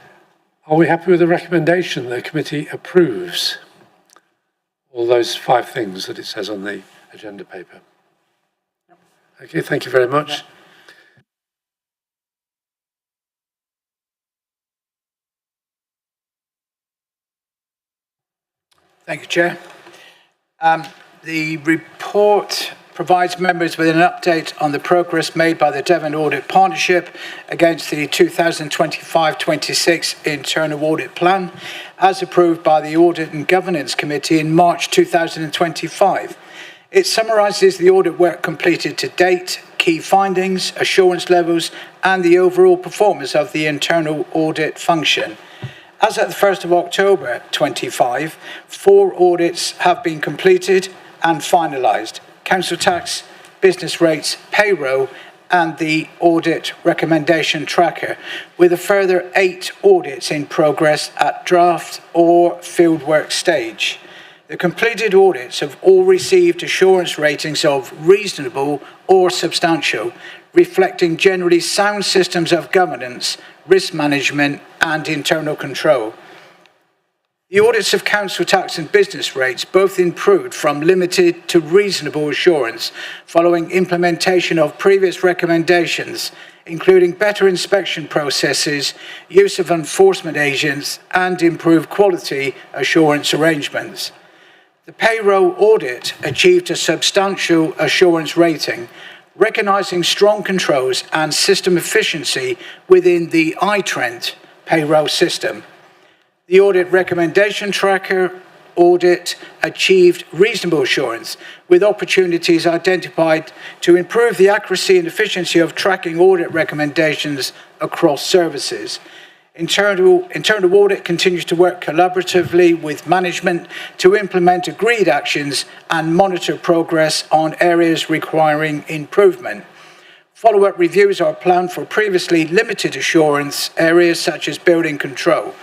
are we happy with the recommendation that the committee approves all those 5 things that it says on the agenda paper? Okay, thank you very much. Thank you, Chair. The report provides members with an update on the progress made by the Devon Audit Partnership against the 2025-26 Internal Audit Plan, as approved by the Audit and Governance Committee in March 2025. It summarises the audit work completed to date, key findings, assurance levels, and the overall performance of the internal audit function. As at the 1st of October 25, 4 audits have been completed and finalised: council tax, business rates, payroll, and the audit recommendation tracker, with a further 8 audits in progress at draft or fieldwork stage. The completed audits have all received assurance ratings of reasonable or substantial, reflecting generally sound systems of governance, risk management, and internal control. The audits of council tax and business rates both improved from limited to reasonable assurance following implementation of previous recommendations, including better inspection processes, use of enforcement agents, and improved quality assurance arrangements. The payroll audit achieved a substantial assurance rating, recognising strong controls and system efficiency within the iTrent payroll system. The audit recommendation tracker audit achieved reasonable assurance, with opportunities identified to improve the accuracy and efficiency of tracking audit recommendations across services. Internal audit continues to work collaboratively with management to implement agreed actions and monitor progress on areas requiring improvement. Follow-up reviews are planned for previously limited assurance areas such as building control.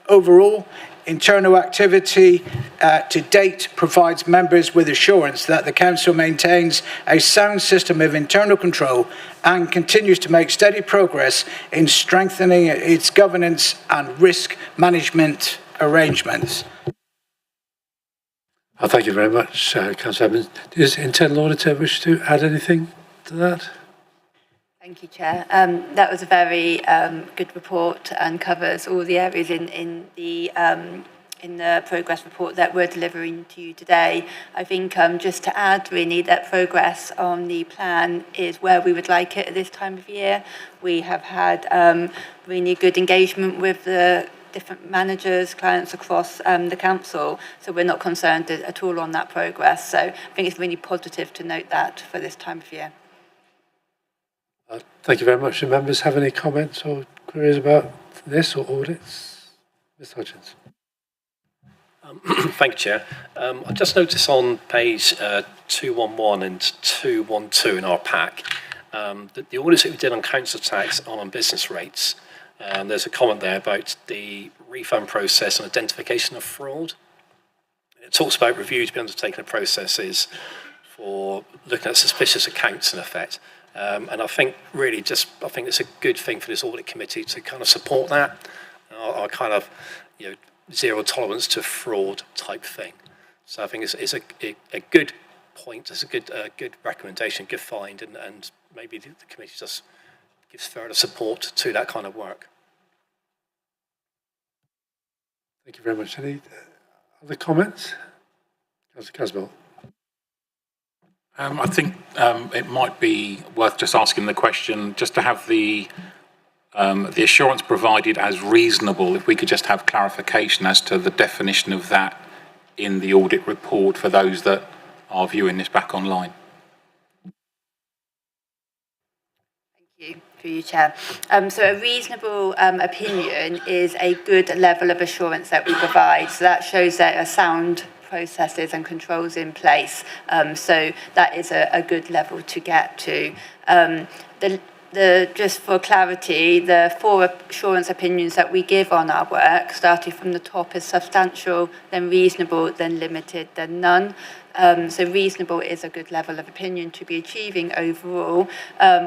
Overall, internal activity to date provides members with assurance that the Council maintains a sound system of internal control and continues to make steady progress in strengthening its governance and risk management arrangements. Thank you very much, Councillor Evans. Does Internal Auditor wish to add anything to that? Thank you, Chair. That was a very good report and covers all the areas in the progress report that we're delivering to you today. I think just to add, really, that progress on the plan is where we would like it at this time of year. We have had really good engagement with the different managers, clients across the council, so we're not concerned at all on that progress. So I think it's really positive to note that for this time of year. Thank you very much. Do members have any comments or queries about this or audits? Mr. Hutchins. Thank you, Chair. I just noticed on page 211 and 212 in our pack that the audits that we did on council tax are on business rates. There's a comment there about the refund process and identification of fraud. It talks about review to be undertaken of processes for looking at suspicious accounts in effect. And I think really I think it's a good thing for this audit committee to kind of support that. I kind of, zero tolerance to fraud type thing. So I think it's a good point, it's a good recommendation, good find, and maybe the committee just gives further support to that kind of work. Thank you very much. Any other comments? Councillor Caswell. I think it might be worth just asking the question, just to have the assurance provided as reasonable, if we could just have clarification as to the definition of that in the audit report for those that are viewing this back online. Thank you, through you, Chair. So a reasonable opinion is a good level of assurance that we provide. So that shows that a sound processes and controls in place. So that is a good level to get to. Just for clarity, the 4 assurance opinions that we give on our work, starting from the top, is substantial, then reasonable, then limited, then none. So reasonable is a good level of opinion to be achieving overall.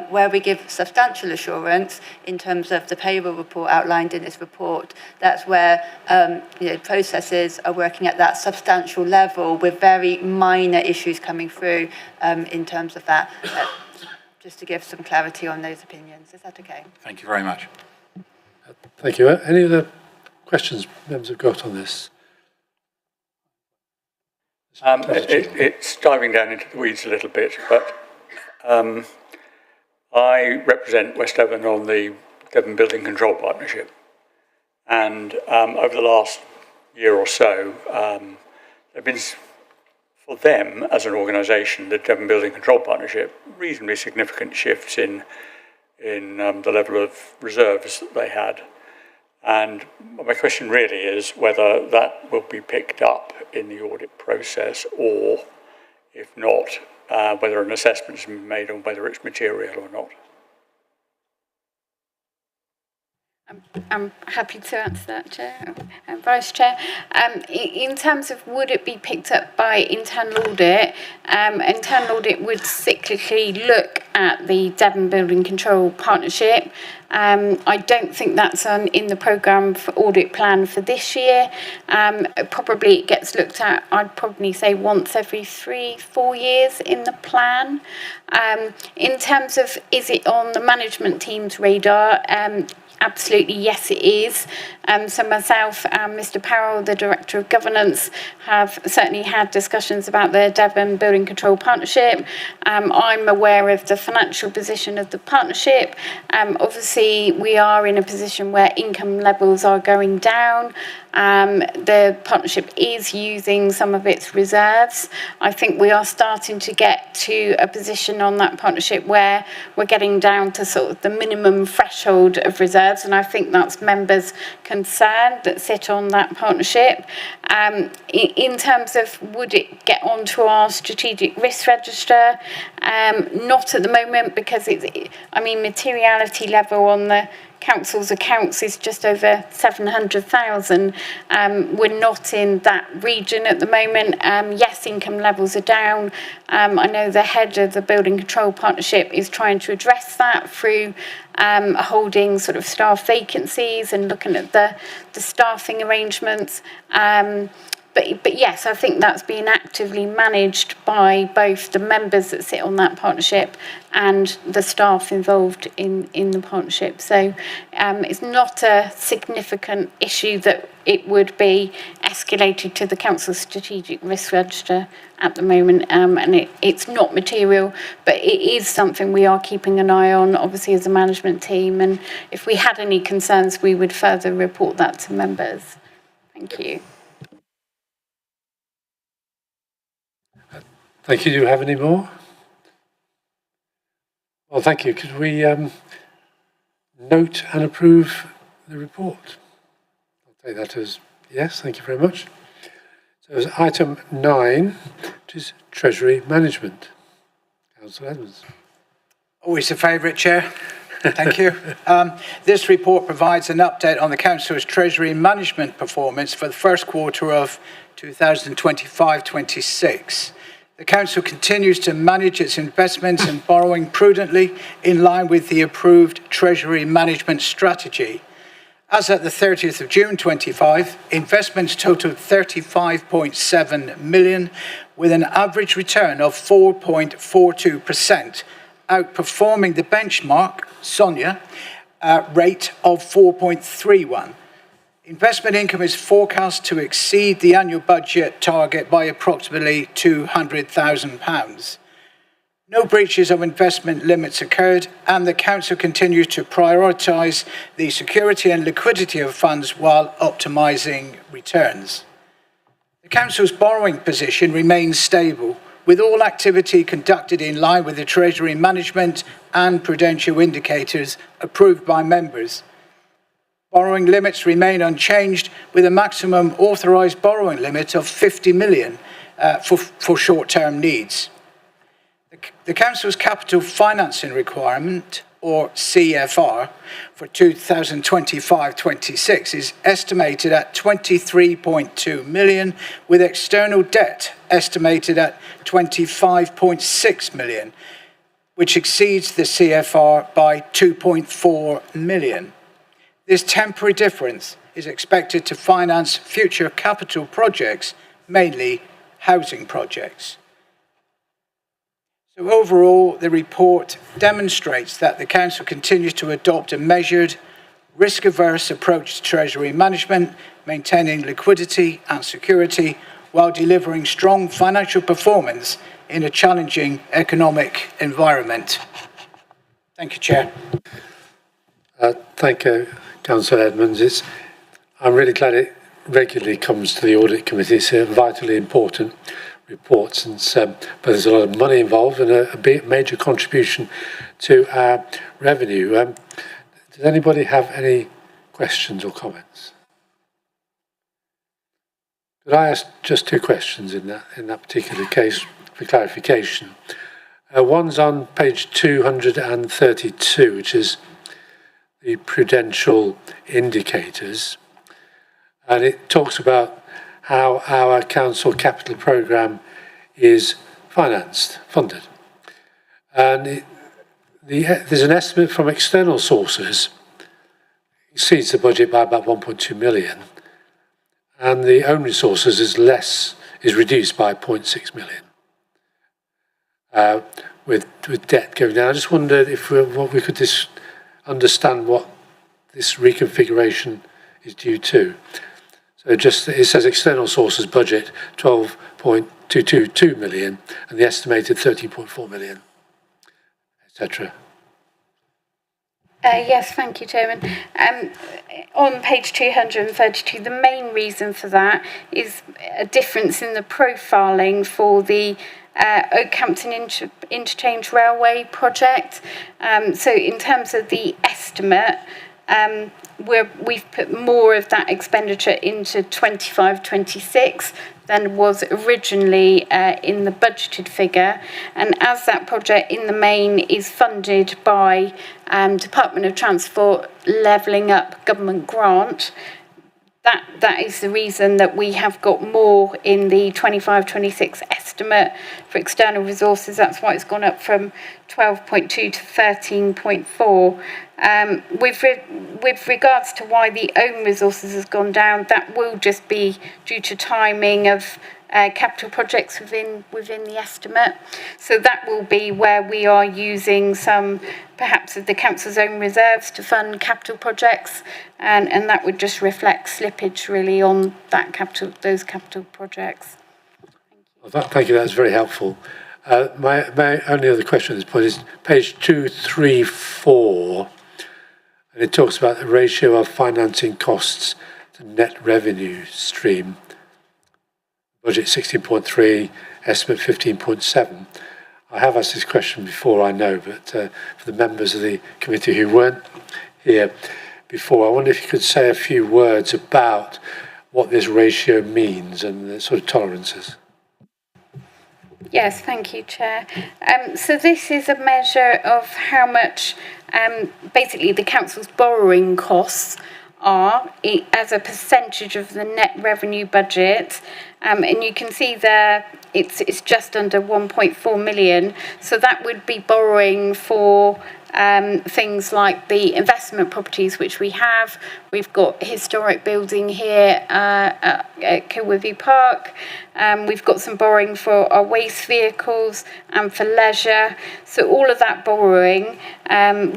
Where we give substantial assurance in terms of the payroll report outlined in this report, that's where processes are working at that substantial level with very minor issues coming through in terms of that. Just to give some clarity on those opinions. Is that okay? Thank you very much. Thank you. Any other questions members have got on this? It's diving down into the weeds a little bit, but I represent West Devon on the Devon Building Control Partnership, and over the last year or so, there have been for them as an organisation, the Devon Building Control Partnership, reasonably significant shifts in the level of reserves that they had. And my question really is whether that will be picked up in the audit process, or if not, whether an assessment has been made on whether it's material or not. I'm happy to answer that, Chair and Vice Chair. In terms of would it be picked up by internal audit would cyclically look at the Devon Building Control Partnership. I don't think that's in the programme for audit plan for this year. Probably it gets looked at, I'd probably say once every 3-4 years in the plan. In terms of, is it on the management team's radar? Absolutely, yes, it is. So myself and Mr. Powell, the Director of Governance, have certainly had discussions about the Devon Building Control Partnership. I'm aware of the financial position of the partnership. Obviously, we are in a position where income levels are going down. The partnership is using some of its reserves. I think we are starting to get to a position on that partnership where we're getting down to sort of the minimum threshold of reserves, and I think that's members' concern that sit on that partnership. In terms of would it get onto our strategic risk register, not at the moment, because materiality level on the council's accounts is just over 700,000. We're not in that region at the moment. Yes, income levels are down. I know the head of the Building Control Partnership is trying to address that through holding sort of staff vacancies and looking at the staffing arrangements. But yes, I think that's being actively managed by both the members that sit on that partnership and the staff involved in the partnership. So it's not a significant issue that it would be escalated to the council's strategic risk register at the moment, and it's not material, but it is something we are keeping an eye on, obviously, as a management team, and if we had any concerns, we would further report that to members. Thank you. Thank you. Do you have any more? Well, thank you. Could we note and approve the report? I'll take that as yes. Thank you very much. So it's item 9, which is Treasury Management. Councillor Edmonds. Always a favourite, Chair. Thank you. This report provides an update on the Council's Treasury Management performance for the first quarter of 2025-26. The Council continues to manage its investments and borrowing prudently in line with the approved Treasury Management strategy. As at the 30th of June 25, investments totaled 35.7 million with an average return of 4.42%, outperforming the benchmark, SONIA, rate of 4.31%. Investment income is forecast to exceed the annual budget target by approximately £200,000. No breaches of investment limits occurred, and the Council continues to prioritise the security and liquidity of funds while optimising returns. The Council's borrowing position remains stable, with all activity conducted in line with the Treasury Management and prudential indicators approved by members. Borrowing limits remain unchanged, with a maximum authorised borrowing limit of 50 million for short-term needs. The Council's capital financing requirement, or CFR, for 2025-26 is estimated at 23.2 million, with external debt estimated at 25.6 million, which exceeds the CFR by 2.4 million. This temporary difference is expected to finance future capital projects, mainly housing projects. So overall, the report demonstrates that the Council continues to adopt a measured, risk-averse approach to Treasury management, maintaining liquidity and security while delivering strong financial performance in a challenging economic environment. Thank you, Chair. Thank you, Councillor Edmonds. I'm really glad it regularly comes to the Audit Committee. It's a vitally important reports, and but there's a lot of money involved and a major contribution to our revenue. Does anybody have any questions or comments? Could I ask just two questions in that particular case for clarification? One's on page 232, which is the prudential indicators, and it talks about how our council capital programme is funded. And there's an estimate from external sources, exceeds the budget by about 1.2 million, and the own resources is reduced by 0.6 million. With debt going down. I just wondered if we could understand what this reconfiguration is due to. So it says external sources budget 12.222 million and the estimated 13.4 million, etc. Yes, thank you, Chairman. On page 232, the main reason for that is a difference in the profiling for the Oakhampton Interchange Railway project. So in terms of the estimate, we've put more of that expenditure into 25-26 than was originally in the budgeted figure. And as that project in the main is funded by Department of Transport Levelling Up government grant, that is the reason that we have got more in the 25-26 estimate for external resources. That's why it's gone up from 12.2 to 13.4. With regards to why the own resources has gone down, that will just be due to timing of capital projects within the estimate. So that will be where we are using some, perhaps, of the council's own reserves to fund capital projects, and that would just reflect slippage really on those capital projects. Thank you. That's very helpful. My only other question at this point is page 234, and it talks about the ratio of financing costs to net revenue stream. Budget 16.3, estimate 15.7. I have asked this question before, I know, but for the members of the committee who weren't here before, I wonder if you could say a few words about what this ratio means and the sort of tolerances. Yes, thank you, Chair. So this is a measure of how much basically the council's borrowing costs are as a percentage of the net revenue budget, and you can see there it's just under 1.4 million. So that would be borrowing for things like the investment properties which we have. We've got historic building here at Kilworthy Park. We've got some borrowing for our waste vehicles and for leisure. So all of that borrowing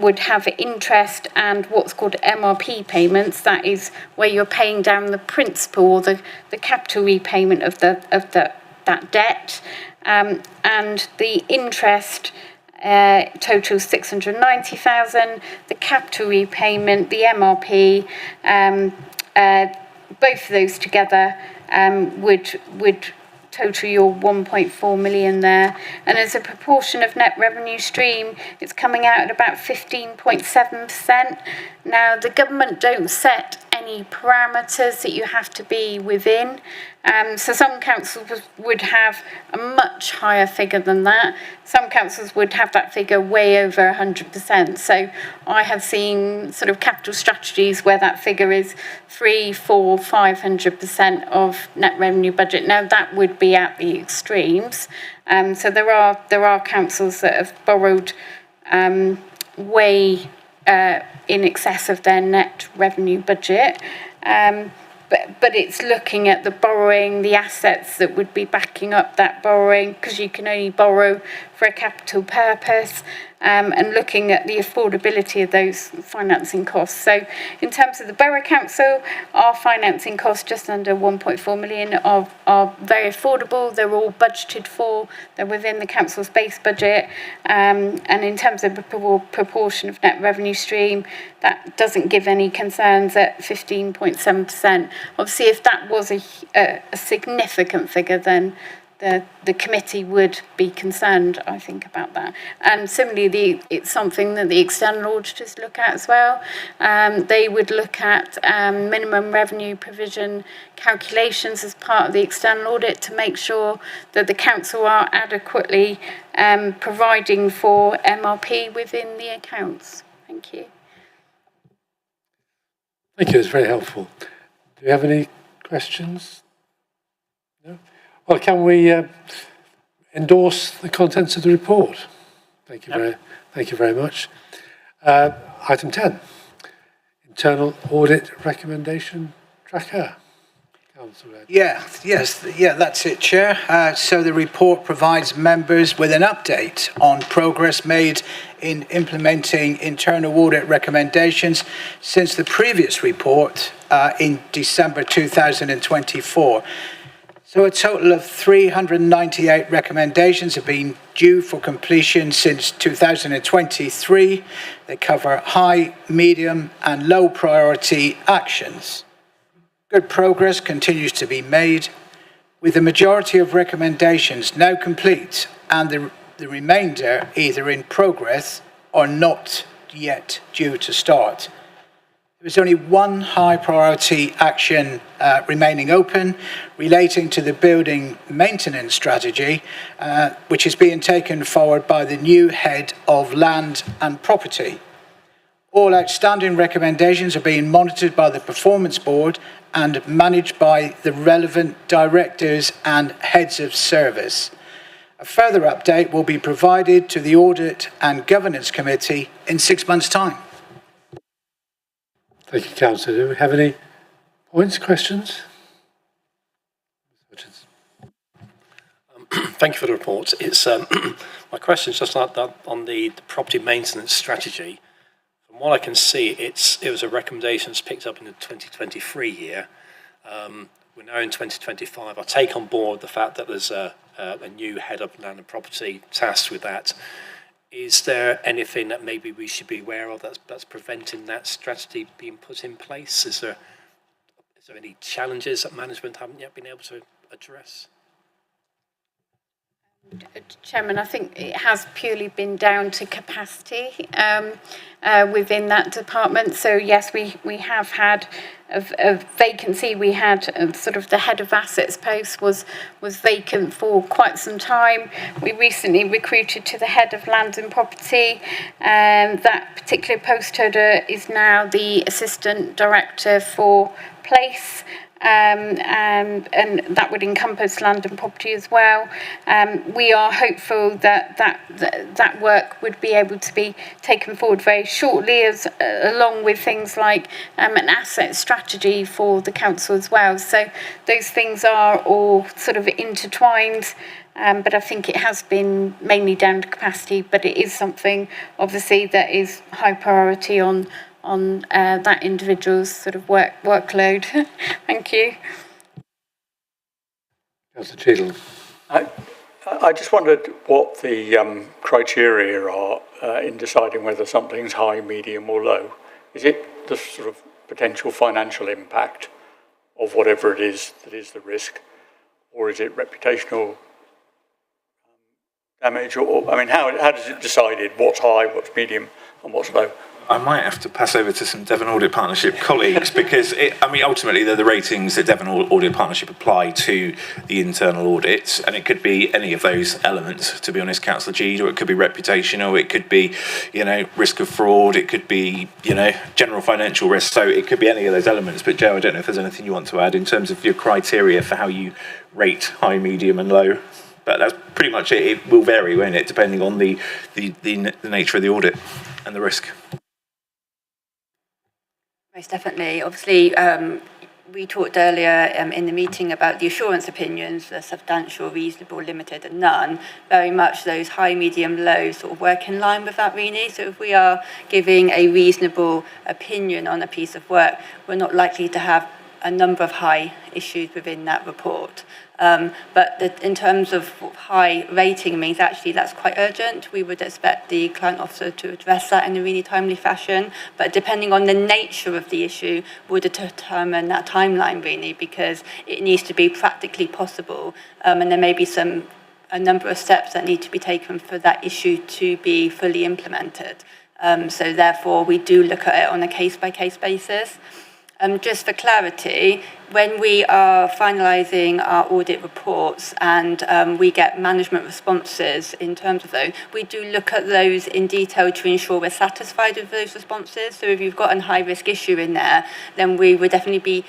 would have interest and what's called MRP payments. That is where you're paying down the principal or the capital repayment of that debt, and the interest totals 690,000. The capital repayment, the MRP, both of those together would total your 1.4 million there. And as a proportion of net revenue stream, it's coming out at about 15.7%. Now, the government don't set any parameters that you have to be within. So some councils would have a much higher figure than that. Some councils would have that figure way over 100%. So I have seen sort of capital strategies where that figure is 300%, 400%, 500% of net revenue budget. Now that would be at the extremes. So there are councils that have borrowed way in excess of their net revenue budget. But it's looking at the borrowing, the assets that would be backing up that borrowing, because you can only borrow for a capital purpose, and looking at the affordability of those financing costs. So in terms of the Borough Council, our financing costs just under 1.4 million are very affordable. They're all budgeted for. They're within the council's base budget. And in terms of the proportion of net revenue stream, that doesn't give any concerns at 15.7%. Obviously, if that was a significant figure, then the committee would be concerned, I think, about that. And similarly, it's something that the external auditors look at as well. They would look at minimum revenue provision calculations as part of the external audit to make sure that the council are adequately providing for MRP within the accounts. Thank you. Thank you, it's very helpful. Do you have any questions? No? Well, can we endorse the contents of the report? Thank you very much. Item 10, Internal Audit Recommendation Tracker. That's it, Chair. So the report provides members with an update on progress made in implementing internal audit recommendations since the previous report in December 2024. So a total of 398 recommendations have been due for completion since 2023. They cover high, medium, and low priority actions. Good progress continues to be made, with the majority of recommendations now complete and the remainder either in progress or not yet due to start. There is only one high priority action remaining open relating to the building maintenance strategy, which is being taken forward by the new head of land and property. All outstanding recommendations are being monitored by the Performance Board and managed by the relevant directors and heads of service. A further update will be provided to the Audit and Governance Committee in 6 months' time. Thank you, Councillor. Do we have any points, questions? Thank you for the report. It's my question is just on the property maintenance strategy. From what I can see, it was a recommendation that's picked up in the 2023 year. We're now in 2025. I take on board the fact that there's a new head of land and property tasked with that. Is there anything that maybe we should be aware of that's preventing that strategy being put in place? Is there any challenges that management haven't yet been able to address? Chairman, I think it has purely been down to capacity within that department. So yes, we have had a vacancy. We had sort of the head of assets post was vacant for quite some time. We recently recruited to the head of land and property. That particular post holder is now the assistant director for place. And that would encompass land and property as well. We are hopeful that work would be able to be taken forward very shortly, along with things like an asset strategy for the council as well. So those things are all sort of intertwined. But I think it has been mainly down to capacity, but it is something obviously that is high priority on that individual's sort of workload. Thank you. Councillor Cheadle. I just wondered what the criteria are in deciding whether something's high, medium or low. Is it the sort of potential financial impact of whatever it is that is the risk, or is it reputational damage? Or I mean, how does it decide what's high, what's medium and what's low? I might have to pass over to some Devon Audit Partnership colleagues because, ultimately they're the ratings that Devon Audit Partnership apply to the internal audits, and it could be any of those elements, to be honest, Councillor G, or it could be reputational, it could be, risk of fraud, it could be, general financial risk, so it could be any of those elements. But Joe, I don't know if there's anything you want to add in terms of your criteria for how you rate high, medium and low. But that's pretty much it. It will vary, won't it, depending on the nature of the audit and the risk. Most definitely. Obviously, we talked earlier in the meeting about the assurance opinions, the substantial, reasonable, limited and none. Very much those high, medium, low sort of work in line with that, really. So if we are giving a reasonable opinion on a piece of work, we're not likely to have a number of high issues within that report. In terms of high rating means actually that's quite urgent. We would expect the client officer to address that in a really timely fashion, but depending on the nature of the issue would determine that timeline really, because it needs to be practically possible, and there may be a number of steps that need to be taken for that issue to be fully implemented. So therefore we do look at it on a case-by-case basis. Just for clarity, when we are finalising our audit reports and we get management responses in terms of those, we do look at those in detail to ensure we're satisfied with those responses. So if you've got a high-risk issue in there, then we would definitely be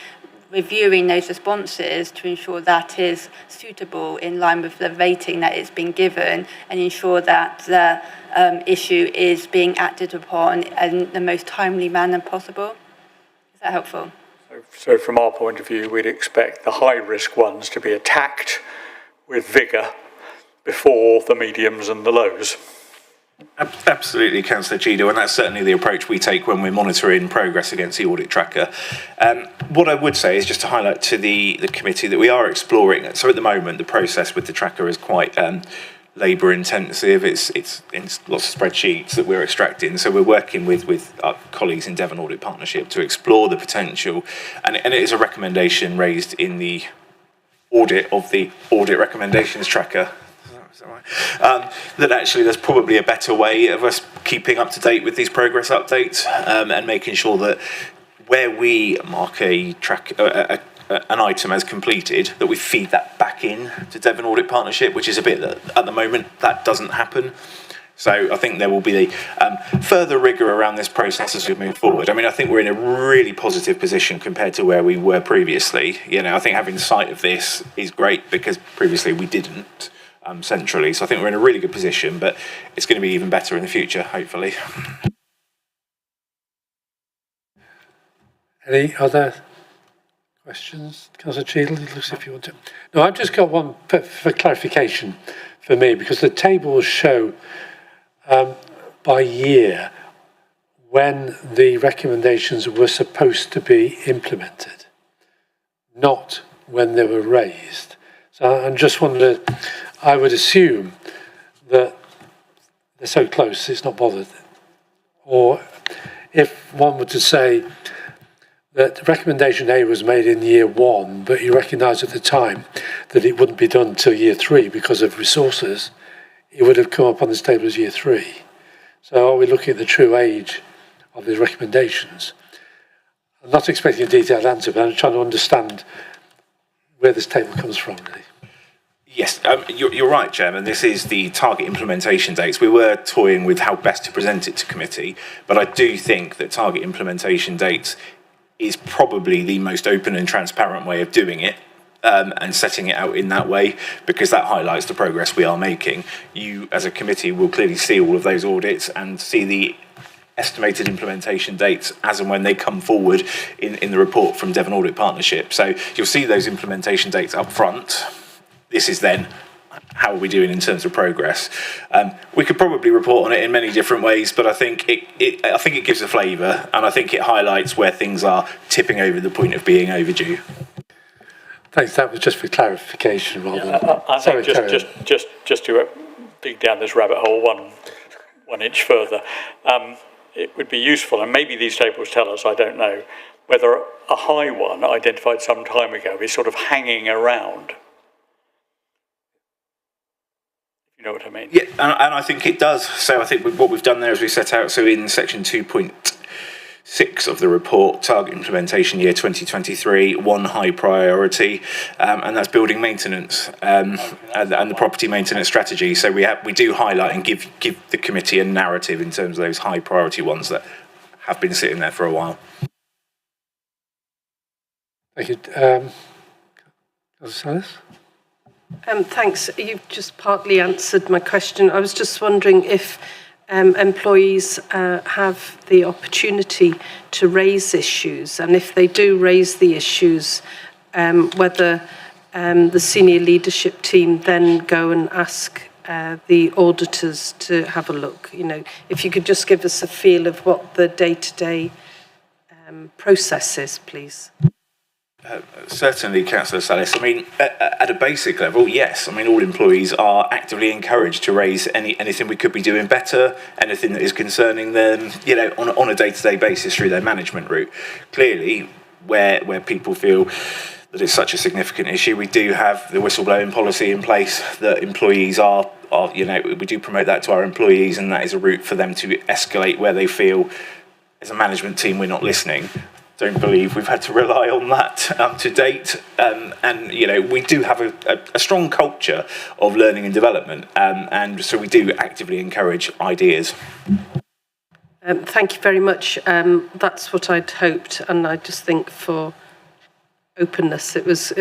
reviewing those responses to ensure that is suitable in line with the rating that it's been given and ensure that the issue is being acted upon in the most timely manner possible. Is that helpful? So from our point of view, we'd expect the high-risk ones to be attacked with vigour before the mediums and the lows. Absolutely, Councillor Cheadle, and that's certainly the approach we take when we're monitoring progress against the audit tracker. What I would say is just to highlight to the committee that we are exploring it. So at the moment, the process with the tracker is quite labour intensive. It's in lots of spreadsheets that we're extracting. So we're working with our colleagues in Devon Audit Partnership to explore the potential, and it is a recommendation raised in the audit of the audit recommendations tracker. That actually there's probably a better way of us keeping up to date with these progress updates and making sure that where we mark an item as completed, that we feed that back in to Devon Audit Partnership, which is a bit that at the moment that doesn't happen. So I think there will be further rigour around this process as we move forward. I mean, I think we're in a really positive position compared to where we were previously. You know, I think having sight of this is great because previously we didn't. Centrally, so I think we're in a really good position, but it's going to be even better in the future, hopefully. Any other questions? Councillor Cheadle, it looks as if you want to. No, I've just got one for clarification for me, because the tables show by year when the recommendations were supposed to be implemented, not when they were raised. So I'm just wondering, I would assume that they're so close it's not bothered. Or if one were to say that recommendation A was made in year 1, but you recognise at the time that it wouldn't be done until year 3 because of resources, it would have come up on this table as year 3. So are we looking at the true age of the recommendations? I'm not expecting a detailed answer, but I'm trying to understand where this table comes from, really. Yes, you're right, Chairman. This is the target implementation dates. We were toying with how best to present it to committee, but I do think that target implementation dates is probably the most open and transparent way of doing it, and setting it out in that way, because that highlights the progress we are making. You, as a committee, will clearly see all of those audits and see the estimated implementation dates as and when they come forward in the report from Devon Audit Partnership. So you'll see those implementation dates up front. This is then how are we doing in terms of progress. We could probably report on it in many different ways, but I think it gives a flavour, and I think it highlights where things are tipping over the point of being overdue. Thanks. That was just for clarification rather than. I think just to dig down this rabbit hole one inch further, it would be useful, and maybe these tables tell us, I don't know, whether a high one identified some time ago is sort of hanging around. You know what I mean? Yeah, and I think it does. So I think what we've done there is we set out, so in section 2.6 of the report, target implementation year 2023, one high priority, and that's building maintenance and the property maintenance strategy. So we do highlight and give the committee a narrative in terms of those high priority ones that have been sitting there for a while. Thank you. Councillor Salis? Thanks. You've just partly answered my question. I was just wondering if employees have the opportunity to raise issues, and if they do raise the issues, whether the senior leadership team then go and ask the auditors to have a look. You know, if you could just give us a feel of what the day-to-day process is, please. Certainly, Councillor Salis. I mean, at a basic level, yes. I mean, all employees are actively encouraged to raise anything we could be doing better, anything that is concerning them, on a day-to-day basis through their management route. Clearly, where people feel that it's such a significant issue, we do have the whistleblowing policy in place that employees are we do promote that to our employees, and that is a route for them to escalate where they feel, as a management team, we're not listening. Don't believe we've had to rely on that to date, and we do have a strong culture of learning and development, and so we do actively encourage ideas. Thank you very much. That's what I'd hoped, and I just think for openness, it was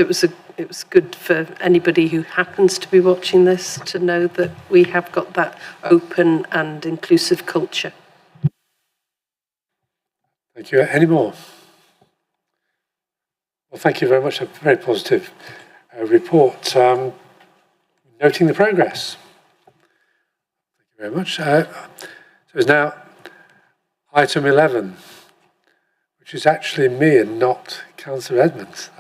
good for anybody who happens to be watching this to know that we have got that open and inclusive culture. Thank you. Any more? Well, thank you very much. A very positive report, noting the progress. Thank you very much. So it's now item 11, which is actually me and not Councillor Edmonds.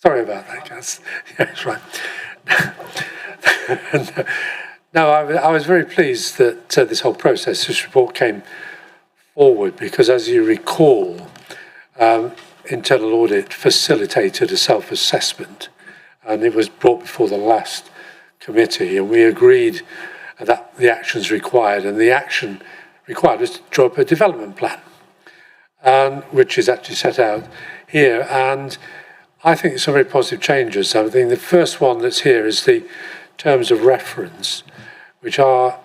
Sorry about that, Councillor. Yeah, that's right. No, I was very pleased that this whole process, this report came forward, because as you recall, internal audit facilitated a self-assessment, and it was brought before the last committee, and we agreed that the actions required, and the action required was to draw up a development plan, which is actually set out here. And I think some very positive changes. I think the first one that's here is the terms of reference, which are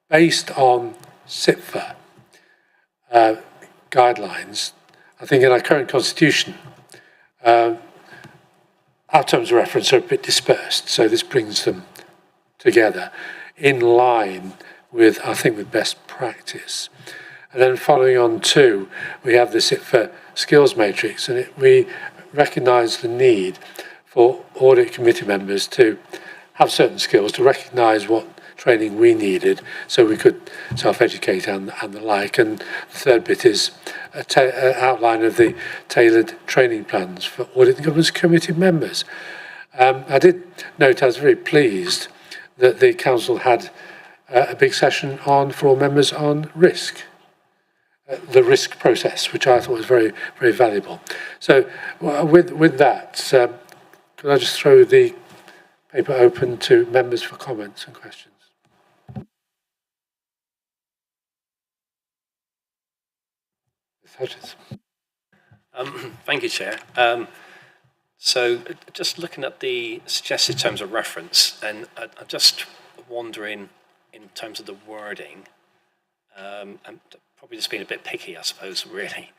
based on CIPFA guidelines. I think in our current constitution, our terms of reference are a bit dispersed, so this brings them together in line with, I think, with best practice. And then following on too, we have the CIPFA skills matrix, and we recognise the need for audit committee members to have certain skills, to recognise what training we needed so we could self-educate and the like. And the third bit is an outline of the tailored training plans for audit and governance committee members. I did note I was very pleased that the council had a big session for all members on risk, the risk process, which I thought was very, very valuable. So with that, could I just throw the paper open to members for comments and questions? Thank you, Chair. So just looking at the suggested terms of reference, and I'm just wondering in terms of the wording, and probably just being a bit picky, I suppose, really.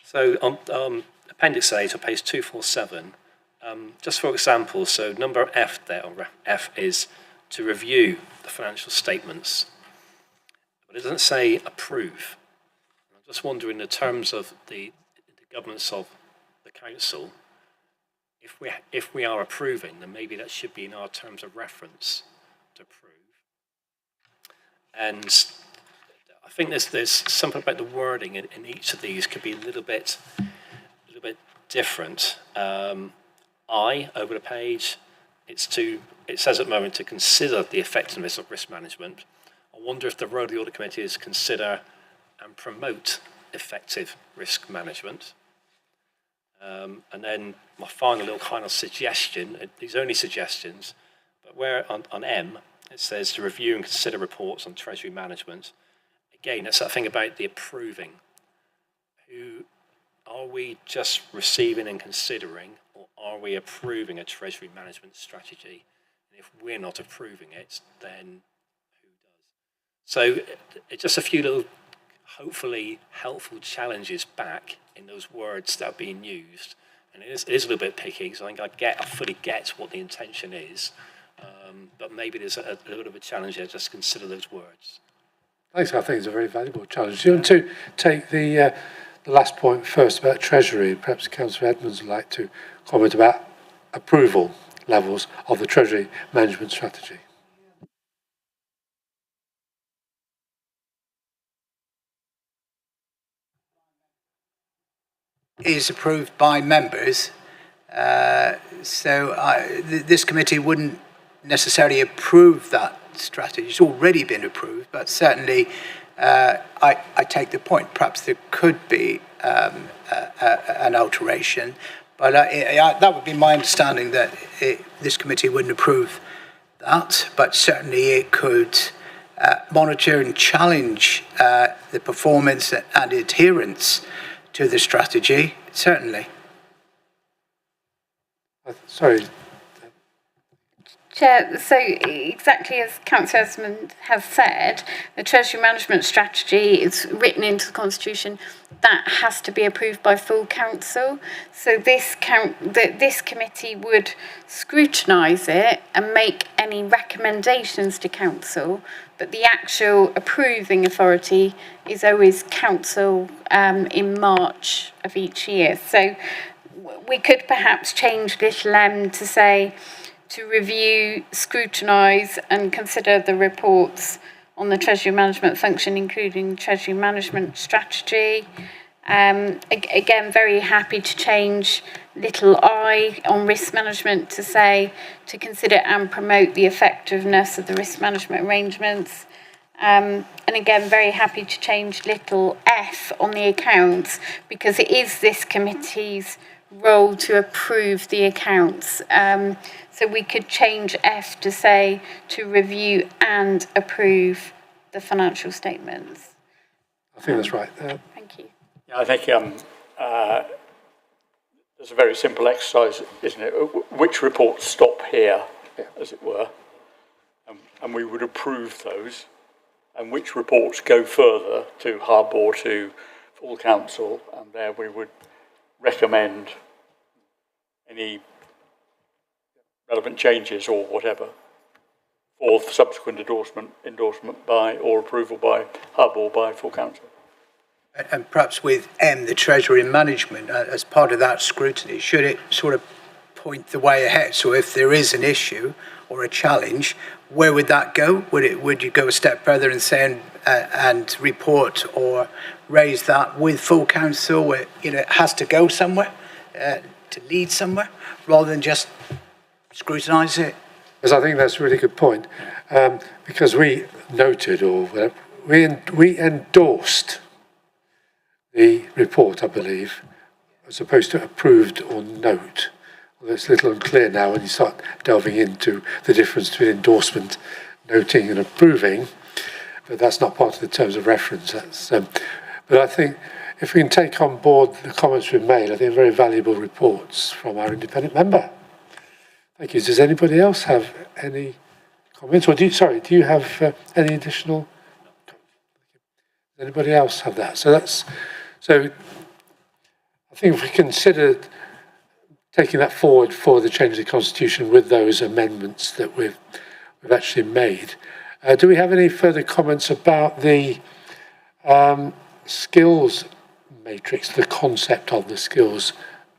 So on Appendix A, to page 247, just for example, so number F there, or F, is to review the financial statements, but it doesn't say approve. I'm just wondering, in terms of the governance of the council, if we are approving, then maybe that should be in our terms of reference to approve. And I think there's something about the wording in each of these could be a little bit different. I, over the page, it says at the moment to consider the effectiveness of risk management. I wonder if the role of the audit committee is to consider and promote effective risk management. And then my final little kind of suggestion, these are only suggestions, but where on M, it says to review and consider reports on treasury management. Again, that's that thing about the approving. Who are we just receiving and considering, or are we approving a treasury management strategy? And if we're not approving it, then who does? So it's just a few little, hopefully helpful challenges back in those words that are being used. And it is a little bit picky, because I think I fully get what the intention is, but maybe there's a little bit of a challenge here. Just consider those words. Thanks. I think it's a very valuable challenge. Do you want to take the last point first about Treasury? Perhaps Councillor Edmonds would like to comment about approval levels of the Treasury management strategy. is approved by members. This committee wouldn't necessarily approve that strategy. It's already been approved, but certainly I take the point. Perhaps there could be an alteration, but that would be my understanding, that this committee wouldn't approve that, but certainly it could monitor and challenge the performance and adherence to the strategy, certainly. Sorry. Chair, so exactly as Councillor Esmond has said, the Treasury Management Strategy is written into the Constitution. That has to be approved by full council. So this committee would scrutinise it and make any recommendations to council, but the actual approving authority is always council in March of each year. So we could perhaps change little m to say to review, scrutinise and consider the reports on the Treasury management function, including Treasury management strategy. Again, very happy to change little I on risk management to say to consider and promote the effectiveness of the risk management arrangements. And again, very happy to change little f on the accounts, because it is this committee's role to approve the accounts. So we could change F to say to review and approve the financial statements. I think that's right. Thank you. Yeah, I think there's a very simple exercise, isn't it? Which reports stop here, as it were, and we would approve those, and which reports go further to Hub or to full council, and there we would recommend any relevant changes or whatever for subsequent endorsement by or approval by Hub or by full council. And perhaps with M, the Treasury Management, as part of that scrutiny, should it sort of point the way ahead? So if there is an issue or a challenge, where would that go? Would you go a step further and say and report or raise that with full council, where it has to go somewhere, to lead somewhere, rather than just scrutinise it? Because I think that's a really good point, because we noted or we endorsed the report, I believe, as opposed to approved or note. Well, it's a little unclear now when you start delving into the difference between endorsement, noting and approving, but that's not part of the terms of reference. But I think if we can take on board the comments we've made, I think very valuable reports from our independent member. Thank you. Does anybody else have any comments? Or do you have any additional? Does anybody else have that? So I think if we considered taking that forward for the change of the Constitution with those amendments that we've actually made, do we have any further comments about the skills matrix, the concept of the skills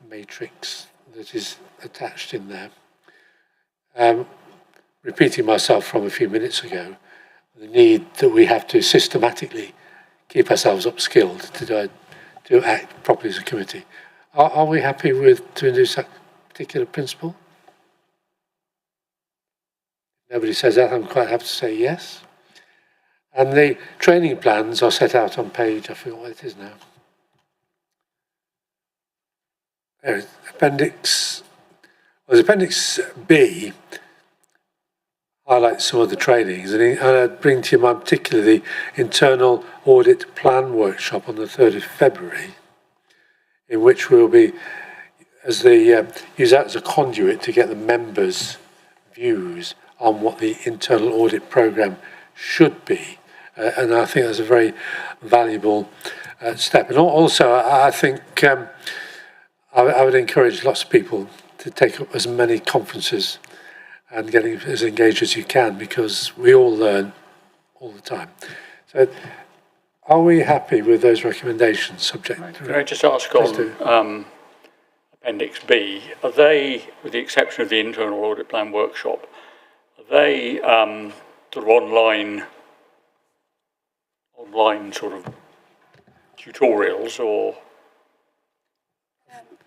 matrix that is attached in there? Repeating myself from a few minutes ago, the need that we have to systematically keep ourselves upskilled to act properly as a committee. Are we happy to introduce that particular principle? Nobody says that. I'm quite happy to say yes. And the training plans are set out on page, I forget what it is now. There it is, Appendix B highlights some of the trainings, and I bring to your mind particularly the internal audit plan workshop on the 3rd of February, in which we'll be use that as a conduit to get the members' views on what the internal audit programme should be. And I think that's a very valuable step. And also, I think I would encourage lots of people to take up as many conferences and getting as engaged as you can, because we all learn all the time. So are we happy with those recommendations subject to... Can I just ask on Appendix B, are they, with the exception of the internal audit plan workshop, are they sort of online sort of tutorials, or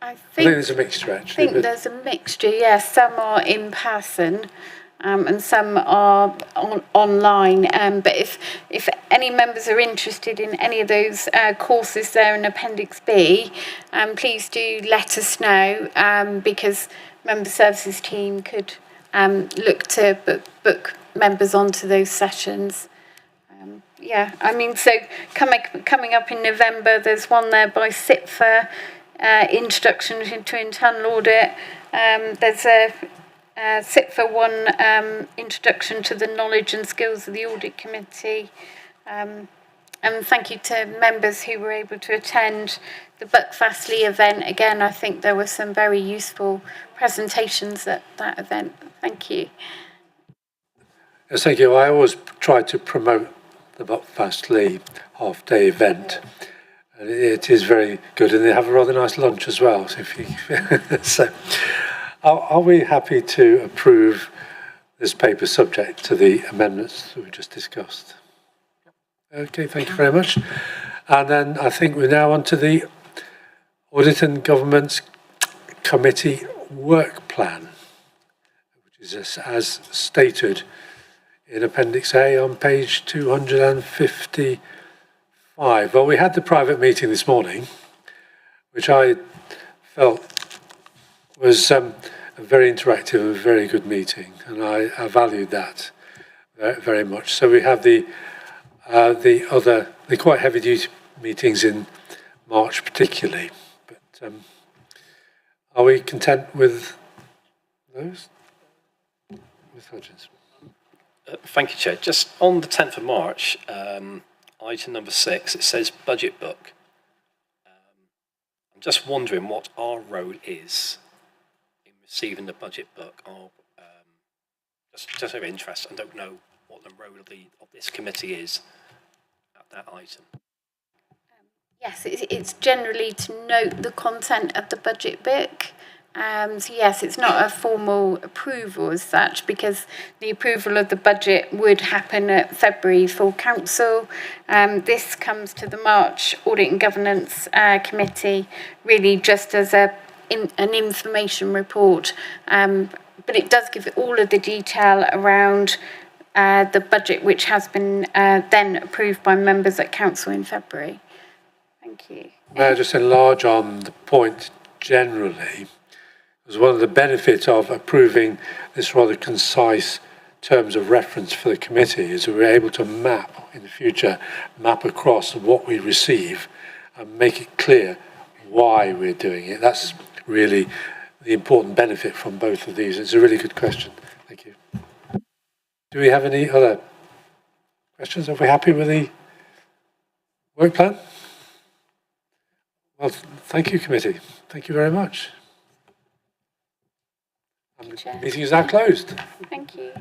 I I think think there's a mixture actually. think there's a mixture, yes. Some are in person and some are online. But if any members are interested in any of those courses there in Appendix B, please do let us know because Member Services team could look to book members onto those sessions. Yeah, I mean, so coming up in November, there's one there by SIPFA, Introduction to Internal Audit. There's a SIPFA one, Introduction to the Knowledge and Skills of the Audit Committee. And thank you to members who were able to attend the Buck Fastly event. Again, I think there were some very useful presentations at that event. Thank you. Yes, thank you. I always try to promote the Buckfastly half-day event, and it is very good, and they have a rather nice lunch as well. So, so are we happy to approve this paper subject to the amendments that we just discussed? Okay, thank you very much. And then I think we're now on to the Audit and Governance Committee work plan, which is as stated in Appendix A on page 255. Well, we had the private meeting this morning, which I felt was a very interactive and very good meeting, and I valued that very, very much. So we have the quite heavy-duty meetings in March particularly, but are we content with those? With Hutchins? Thank you, Chair. Just on the 10th of March, item number 6, it says budget book. I'm just wondering what our role is in receiving the budget book. Just out of interest, I don't know what the role of this committee is at that item. Yes, it's generally to note the content of the budget book. So yes, it's not a formal approval as such, because the approval of the budget would happen at February full council. This comes to the March Audit and Governance Committee really just as an information report, but it does give all of the detail around the budget, which has been then approved by members at council in February. Thank you. May I just enlarge on the point generally? Because one of the benefits of approving this rather concise terms of reference for the committee is that we're able to map in the future, map across what we receive and make it clear why we're doing it. That's really the important benefit from both of these. It's a really good question. Thank you. Do we have any other questions? Are we happy with the work plan? Well, thank you, committee. Thank you very much. The meeting is now closed. Thank you.